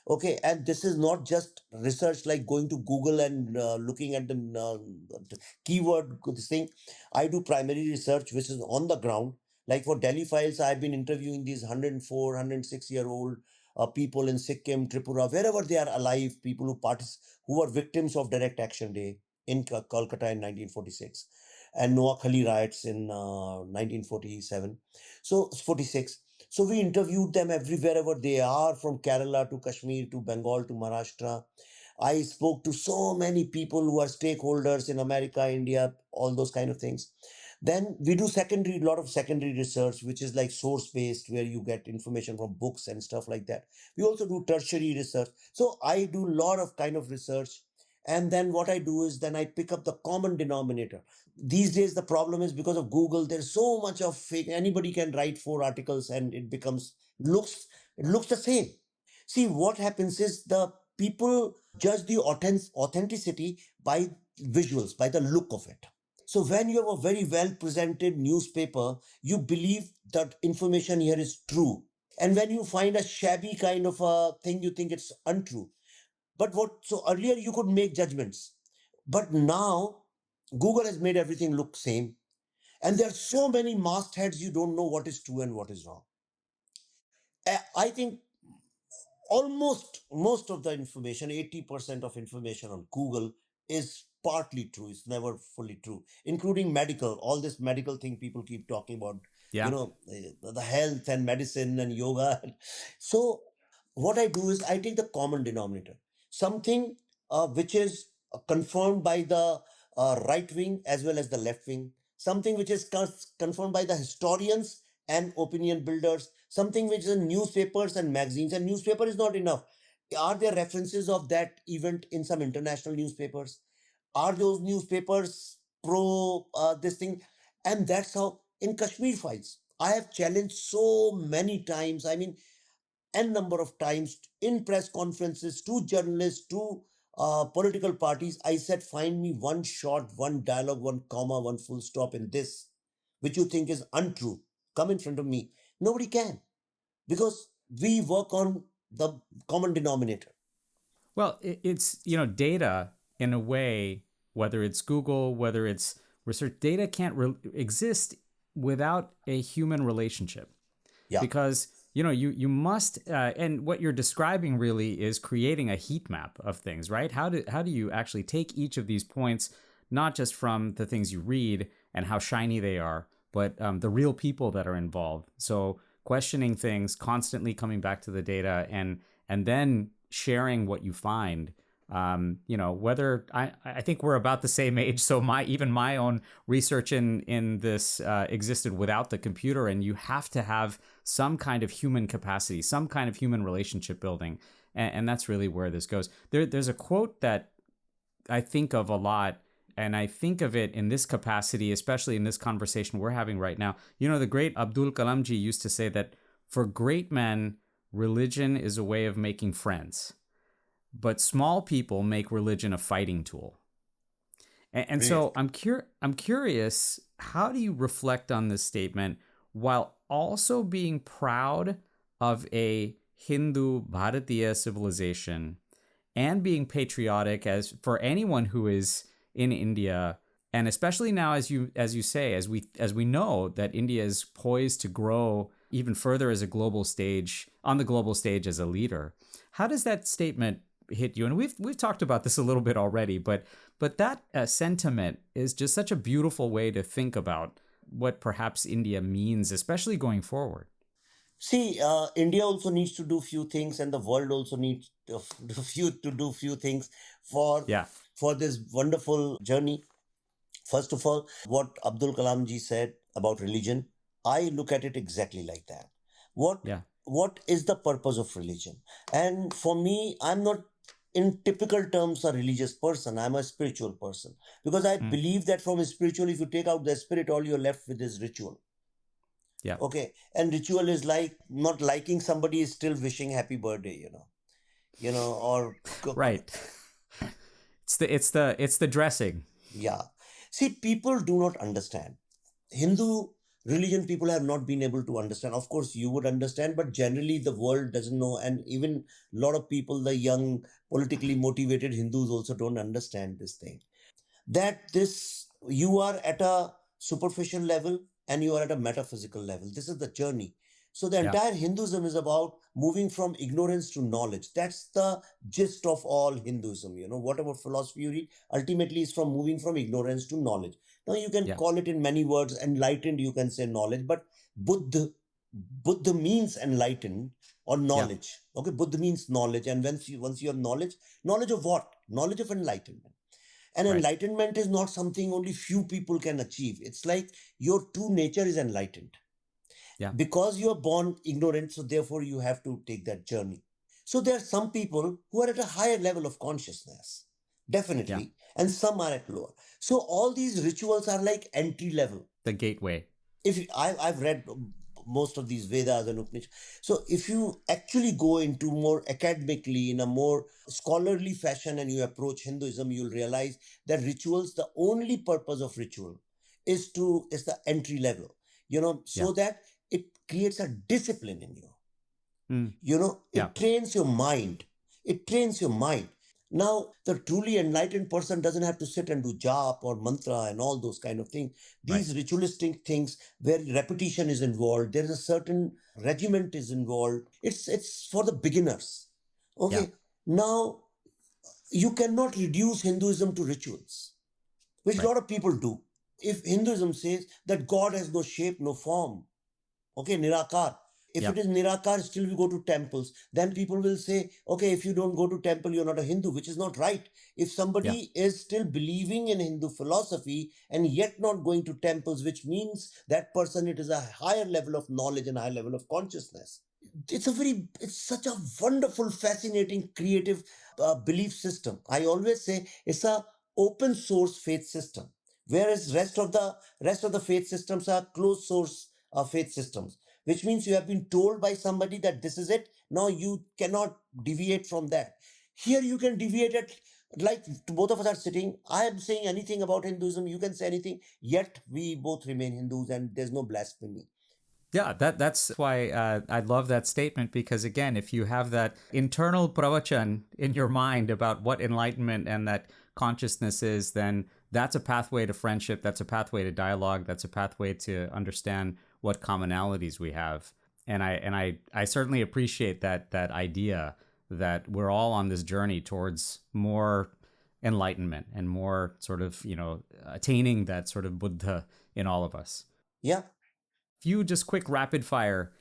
[SPEAKER 1] Okay, and this is not just research like going to Google and looking at the keyword this thing. I do primary research which is on the ground. Like for Delhi Files, I've been interviewing these 104, 106-year-old people in Sikkim, Tripura, wherever they are alive, people who were victims of Direct Action Day in Kolkata in 1946 and Noakhali riots in 1947. So 46. So we interviewed them everywhere, wherever they are, from Kerala to Kashmir to Bengal to Maharashtra. I spoke to so many people who are stakeholders in America, India, all those kind of things. Then we do a lot of secondary research, which is like source based, where you get information from books and stuff like that. We also do tertiary research. So I do a lot of kind of research. And then what I do is then I pick up the common denominator. These days the problem is because of Google, there's so much of fake. Anybody can write 4 articles and it looks the same. See, what happens is the people judge the authenticity by visuals, by the look of it. So when you have a very well presented newspaper, you believe that information here is true. And when you find a shabby kind of a thing, you think it's untrue. So earlier you could make judgments, but now Google has made everything look same. And there are so many mastheads, you don't know what is true and what is wrong. I think almost most of the information, 80% of information on Google is partly true. It's never fully true, including medical, all this medical thing people keep talking about,
[SPEAKER 2] Yeah.
[SPEAKER 1] the health and medicine and yoga. So what I do is I take the common denominator, something which is confirmed by the right wing as well as the left wing, something which is confirmed by the historians and opinion builders, something which is in newspapers and magazines. And newspaper is not enough. Are there references of that event in some international newspapers? Are those newspapers pro this thing? And that's how in Kashmir Files, I have challenged so many times. I mean, n number of times in press conferences to journalists, to political parties. I said, find me one shot, one dialogue, one comma, one full stop in this, which you think is untrue. Come in front of me. Nobody can, because we work on the common denominator.
[SPEAKER 2] Well, it's, data in a way, whether it's Google, whether it's research, data can't exist without a human relationship.
[SPEAKER 1] Yeah.
[SPEAKER 2] Because, you must, and what you're describing really is creating a heat map of things, right? How do you actually take each of these points, not just from the things you read and how shiny they are, but the real people that are involved. So questioning things, constantly coming back to the data, and then sharing what you find. Whether I think we're about the same age, so my own research in this existed without the computer, and you have to have some kind of human capacity, some kind of human relationship building, and that's really where this goes. There's a quote that I think of a lot, and I think of it in this capacity, especially in this conversation we're having right now. The great Abdul Kalamji used to say that for great men, religion is a way of making friends, but small people make religion a fighting tool. And so I'm curious, how do you reflect on this statement while also being proud of a Hindu Bharatiya civilization and being patriotic as for anyone who is in India, and especially now as you say, as we know that India is poised to grow even further as a global stage, on the global stage as a leader. How does that statement hit you? And we've talked about this a little bit already, but that sentiment is just such a beautiful way to think about what perhaps India means, especially going forward.
[SPEAKER 1] See, India also needs to do few things, and the world also needs to do few things for
[SPEAKER 2] Yeah.
[SPEAKER 1] for this wonderful journey. First of all, what Abdul Kalam ji said about religion, I look at it exactly like that. What
[SPEAKER 2] Yeah.
[SPEAKER 1] what is the purpose of religion? And for me, I'm not in typical terms a religious person. I'm a spiritual person because I
[SPEAKER 2] Mm.
[SPEAKER 1] believe that from spiritual, if you take out the spirit, all you're left with is ritual.
[SPEAKER 2] Yeah.
[SPEAKER 1] Okay, and ritual is like not liking somebody is still wishing happy birthday, or
[SPEAKER 2] Right. It's the dressing.
[SPEAKER 1] yeah. See, people do not understand. Hindu religion, people have not been able to understand. Of course, you would understand, but generally the world doesn't know. And even a lot of people, the young, politically motivated Hindus also don't understand this thing. That you are at a superficial level and you are at a metaphysical level. This is the journey. So the
[SPEAKER 2] Yeah.
[SPEAKER 1] entire Hinduism is about moving from ignorance to knowledge. That's the gist of all Hinduism. Whatever philosophy you read, ultimately is from moving from ignorance to knowledge. Now you can
[SPEAKER 2] Yeah.
[SPEAKER 1] call it in many words, enlightened, you can say knowledge, but Buddha means enlightened or knowledge. Okay, Buddha means knowledge, and once you have knowledge of what? Knowledge of enlightenment. And
[SPEAKER 2] Right.
[SPEAKER 1] enlightenment is not something only few people can achieve. It's like your true nature is enlightened.
[SPEAKER 2] Yeah.
[SPEAKER 1] Because you are born ignorant, so therefore you have to take that journey. So there are some people who are at a higher level of consciousness,
[SPEAKER 2] Yeah.
[SPEAKER 1] definitely, and some are at lower. So all these rituals are like entry level.
[SPEAKER 2] The gateway.
[SPEAKER 1] I've read most of these Vedas and Upanishads. So if you actually go into more academically, in a more scholarly fashion, and you approach Hinduism, you'll realize that rituals, the only purpose of ritual is the entry level,
[SPEAKER 2] Yeah.
[SPEAKER 1] so that it creates a discipline in you.
[SPEAKER 2] Mm. Yeah.
[SPEAKER 1] It trains your mind. It trains your mind. Now, the truly enlightened person doesn't have to sit and do jap or mantra and all those kind of things.
[SPEAKER 2] Right.
[SPEAKER 1] These ritualistic things where repetition is involved, there is a certain regiment is involved. It's for the beginners.
[SPEAKER 2] Yeah.
[SPEAKER 1] Okay. Now, you cannot reduce Hinduism to rituals, which a
[SPEAKER 2] Right.
[SPEAKER 1] lot of people do. If Hinduism says that God has no shape, no form, okay, Nirakar. If
[SPEAKER 2] Yeah.
[SPEAKER 1] it is Nirakar, still we go to temples. Then people will say, okay, if you don't go to temple, you're not a Hindu, which is not right. If
[SPEAKER 2] Yeah.
[SPEAKER 1] somebody is still believing in Hindu philosophy and yet not going to temples, which means that person, it is a higher level of knowledge and higher level of consciousness. It's such a wonderful, fascinating, creative belief system. I always say it's a open source faith system, whereas rest of the faith systems are closed source faith systems, which means you have been told by somebody that this is it. Now you cannot deviate from that. Here you can deviate it. Like both of us are sitting, I am saying anything about Hinduism, you can say anything, yet we both remain Hindus and there's no blasphemy.
[SPEAKER 2] Yeah, that's why I love that statement, because again, if you have that internal pravachan in your mind about what enlightenment and that consciousness is, then that's a pathway to friendship, that's a pathway to dialogue, that's a pathway to understand what commonalities we have. And I certainly appreciate that idea that we're all on this journey towards more enlightenment and more sort of, attaining that sort of Buddha in all of us.
[SPEAKER 1] Yeah.
[SPEAKER 2] Few just quick rapid fire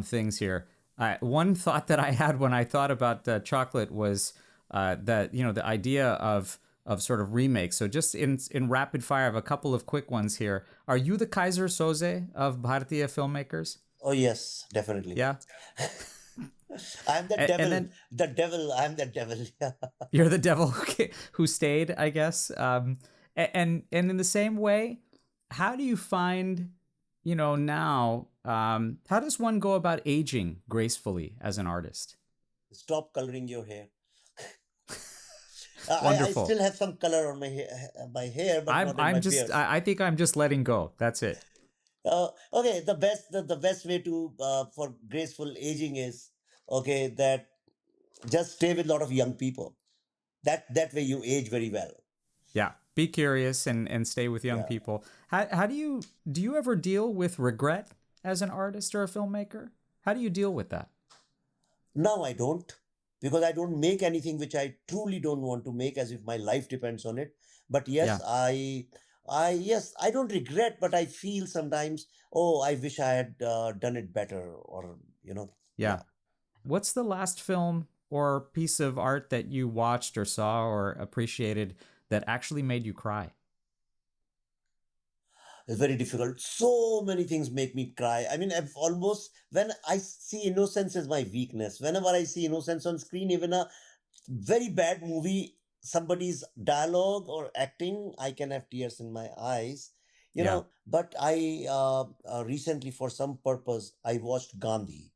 [SPEAKER 2] things here. One thought that I had when I thought about chocolate was that the idea of sort of remakes. So just in rapid fire, I have a couple of quick ones here. Are you the Kaiser Söze of Bharatiya filmmakers?
[SPEAKER 1] Oh yes, definitely.
[SPEAKER 2] Yeah.
[SPEAKER 1] I'm the
[SPEAKER 2] And
[SPEAKER 1] devil.
[SPEAKER 2] then
[SPEAKER 1] The devil. I'm the devil.
[SPEAKER 2] you're the devil who stayed, I guess. And in the same way, how do you find, now, how does one go about aging gracefully as an artist?
[SPEAKER 1] Stop coloring your hair. I
[SPEAKER 2] Wonderful.
[SPEAKER 1] still have some color on my hair, but not in my beard.
[SPEAKER 2] I think I'm just letting go. That's it.
[SPEAKER 1] Okay, the best way to for graceful aging is, okay, that just stay with a lot of young people. That way you age very well.
[SPEAKER 2] Yeah. Be curious and stay with young
[SPEAKER 1] Yeah.
[SPEAKER 2] people. How do you ever deal with regret as an artist or a filmmaker? How do you deal with that?
[SPEAKER 1] Now I don't, because I don't make anything which I truly don't want to make, as if my life depends on it. But yes,
[SPEAKER 2] Yeah.
[SPEAKER 1] I don't regret, but I feel sometimes, oh, I wish I had done it better, or
[SPEAKER 2] Yeah.
[SPEAKER 1] yeah.
[SPEAKER 2] What's the last film or piece of art that you watched or saw or appreciated that actually made you cry?
[SPEAKER 1] It's very difficult. So many things make me cry. I mean, I've almost, when I see innocence as my weakness, whenever I see innocence on screen, even a very bad movie, somebody's dialogue or acting, I can have tears in my eyes.
[SPEAKER 2] Yeah.
[SPEAKER 1] But I recently, for some purpose, I watched Gandhi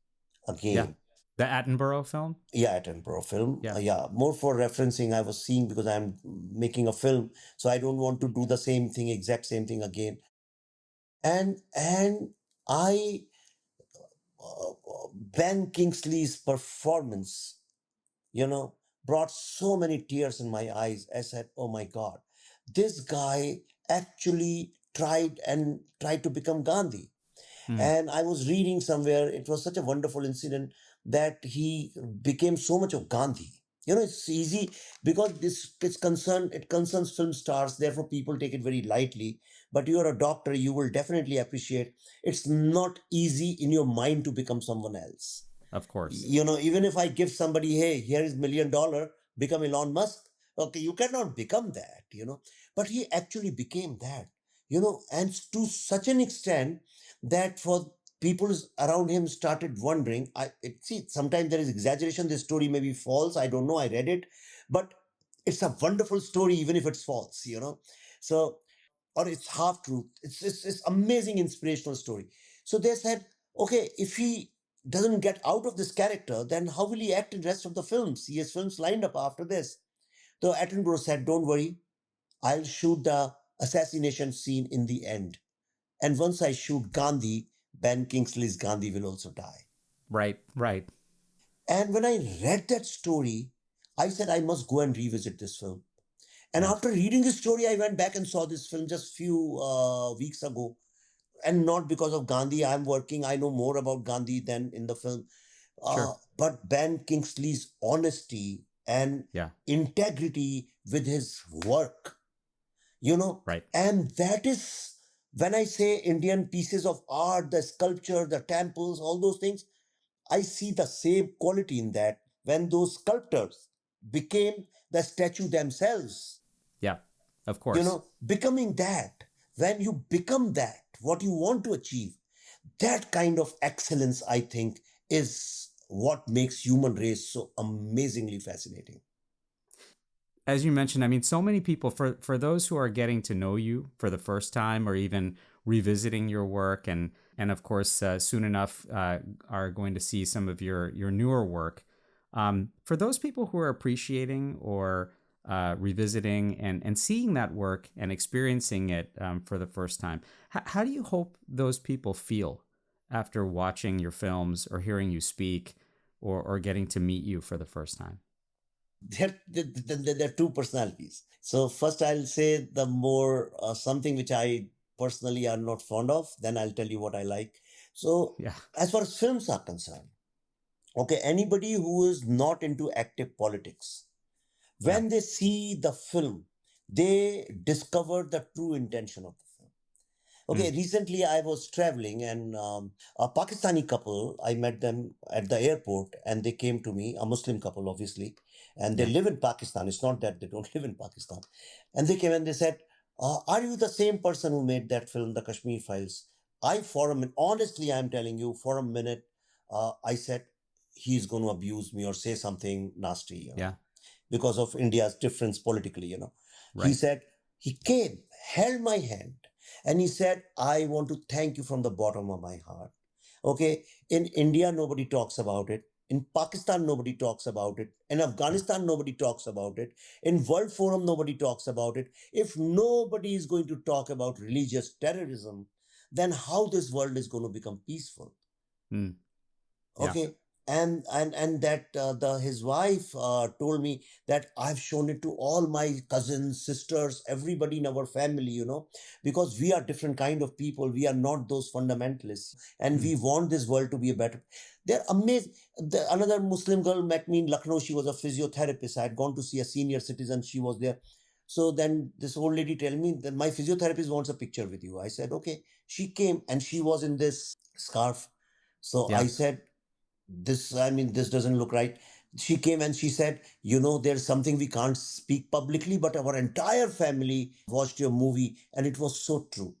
[SPEAKER 2] Yeah.
[SPEAKER 1] again.
[SPEAKER 2] The Attenborough film?
[SPEAKER 1] Yeah, Attenborough film.
[SPEAKER 2] Yeah.
[SPEAKER 1] Yeah, more for referencing. I was seeing, because I'm making a film, so I don't want to do the same thing, exact same thing again. And I Ben Kingsley's performance, you know, brought so many tears in my eyes. I said, "Oh my God, this guy actually tried to become Gandhi."
[SPEAKER 2] Mm.
[SPEAKER 1] And I was reading somewhere, it was such a wonderful incident that he became so much of Gandhi. It's easy because it concerns film stars, therefore people take it very lightly. But you're a doctor, you will definitely appreciate it's not easy in your mind to become someone else.
[SPEAKER 2] Of course.
[SPEAKER 1] Even if I give somebody, hey, here is $1 million, become Elon Musk. Okay, you cannot become that. But he actually became that, and to such an extent that for people around him started wondering. See, sometimes there is exaggeration. This story may be false. I don't know. I read it, but it's a wonderful story, even if it's false. So, or it's half truth. It's amazing inspirational story. So they said, okay, if he doesn't get out of this character, then how will he act in rest of the films? He has films lined up after this. So Attenborough said, don't worry, I'll shoot the assassination scene in the end. And once I shoot Gandhi, Ben Kingsley's Gandhi will also die.
[SPEAKER 2] Right, right.
[SPEAKER 1] And when I read that story, I said, I must go and revisit this film. And
[SPEAKER 2] Yeah.
[SPEAKER 1] after reading the story, I went back and saw this film just few weeks ago. And not because of Gandhi. I know more about Gandhi than in the film.
[SPEAKER 2] Sure.
[SPEAKER 1] But Ben Kingsley's honesty and
[SPEAKER 2] Yeah.
[SPEAKER 1] integrity with his work,
[SPEAKER 2] Right.
[SPEAKER 1] and that is when I say Indian pieces of art, the sculpture, the temples, all those things, I see the same quality in that when those sculptors became the statue themselves.
[SPEAKER 2] Yeah. Of course.
[SPEAKER 1] Becoming that, when you become that, what you want to achieve, that kind of excellence, I think, is what makes human race so amazingly fascinating.
[SPEAKER 2] As you mentioned, I mean, so many people, for those who are getting to know you for the first time or even revisiting your work, and of course, soon enough are going to see some of your newer work. For those people who are appreciating or revisiting and seeing that work and experiencing it for the first time, how do you hope those people feel after watching your films or hearing you speak or getting to meet you for the first time?
[SPEAKER 1] They're two personalities. So first I'll say the more something which I personally are not fond of, then I'll tell you what I like. So
[SPEAKER 2] Yeah.
[SPEAKER 1] as far as films are concerned, okay, anybody who is not into active politics, when they see the film, they discover the true intention of the film. Okay, recently I was traveling, and a Pakistani couple, I met them at the airport, and they came to me, a Muslim couple, obviously, and they live in Pakistan. It's not that they don't live in Pakistan. And they came and they said, are you the same person who made that film, The Kashmir Files? Honestly, I'm telling you, for a minute, I said, he's going to abuse me or say something nasty, because of India's difference politically. He
[SPEAKER 2] Right.
[SPEAKER 1] said, he came, held my hand, and he said, I want to thank you from the bottom of my heart. Okay, in India, nobody talks about it. In Pakistan, nobody talks about it. In Afghanistan, nobody talks about it. In World Forum, nobody talks about it. If nobody is going to talk about religious terrorism, then how this world is going to become peaceful?
[SPEAKER 2] Yeah.
[SPEAKER 1] Okay. and that his wife told me that I've shown it to all my cousins, sisters, everybody in our family, because we are different kind of people. We are not those fundamentalists, and we want this world to be a better. They're amazed. Another Muslim girl met me in Lucknow. She was a physiotherapist. I had gone to see a senior citizen. She was there. So then this old lady tell me that my physiotherapist wants a picture with you. I said, okay. She came and she was in this scarf. So
[SPEAKER 2] Yeah.
[SPEAKER 1] I said, this doesn't look right. She came and she said, there's something we can't speak publicly, but our entire family watched your movie and it was so true.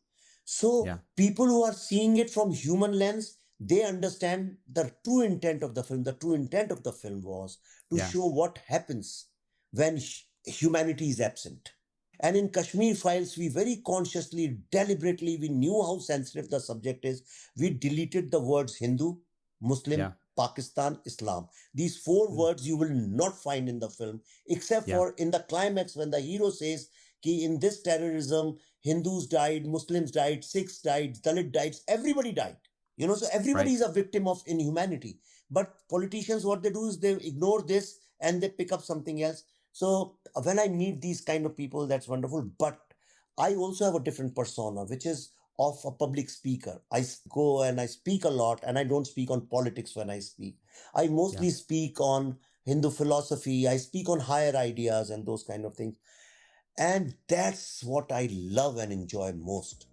[SPEAKER 1] So
[SPEAKER 2] Yeah.
[SPEAKER 1] people who are seeing it from human lens, they understand the true intent of the film. The true intent of the film was to
[SPEAKER 2] Yeah.
[SPEAKER 1] show what happens when humanity is absent. And in Kashmir Files, we very consciously, deliberately, we knew how sensitive the subject is. We deleted the words Hindu, Muslim,
[SPEAKER 2] Yeah.
[SPEAKER 1] Pakistan, Islam. These four words you will not find in the film, except
[SPEAKER 2] Yeah.
[SPEAKER 1] for in the climax when the hero says, Ki in this terrorism, Hindus died, Muslims died, Sikhs died, Dalit died, everybody died. So everybody
[SPEAKER 2] Right.
[SPEAKER 1] is a victim of inhumanity. But politicians, what they do is they ignore this and they pick up something else. So when I meet these kind of people, that's wonderful. But I also have a different persona, which is of a public speaker. I go and I speak a lot, and I don't speak on politics when I speak. I
[SPEAKER 2] Yeah.
[SPEAKER 1] mostly speak on Hindu philosophy. I speak on higher ideas and those kind of things. And that's what I love and enjoy most.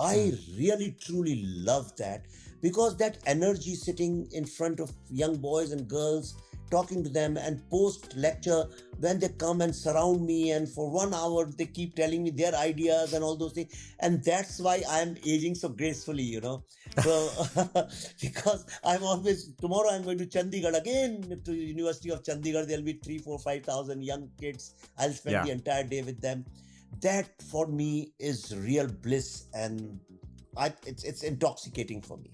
[SPEAKER 1] I really truly love that, because that energy sitting in front of young boys and girls, talking to them, and post lecture, when they come and surround me and for 1 hour they keep telling me their ideas and all those things. And that's why I'm aging so gracefully. So because tomorrow I'm going to Chandigarh again, to University of Chandigarh. There'll be 3, 4, 5,000 young kids. I'll spend the entire day with them. That for me is real bliss, and it's intoxicating for me.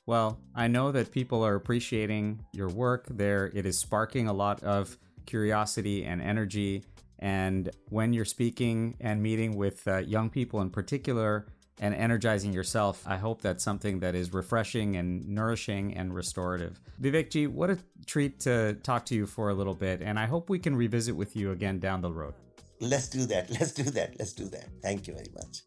[SPEAKER 2] Well, I know that people are appreciating your work there. It is sparking a lot of curiosity and energy. And when you're speaking and meeting with young people in particular and energizing yourself, I hope that's something that is refreshing and nourishing and restorative. Vivekji, what a treat to talk to you for a little bit. And I hope we can revisit with you again down the road.
[SPEAKER 1] Let's do that. Thank you very much.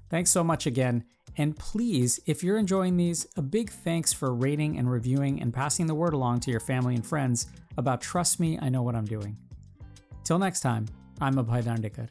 [SPEAKER 2] Thanks so much again. And please, if you're enjoying these, a big thanks for rating and reviewing and passing the word along to your family and friends about Trust Me, I Know What I'm Doing. Till next time, I'm Abhay Dandekar.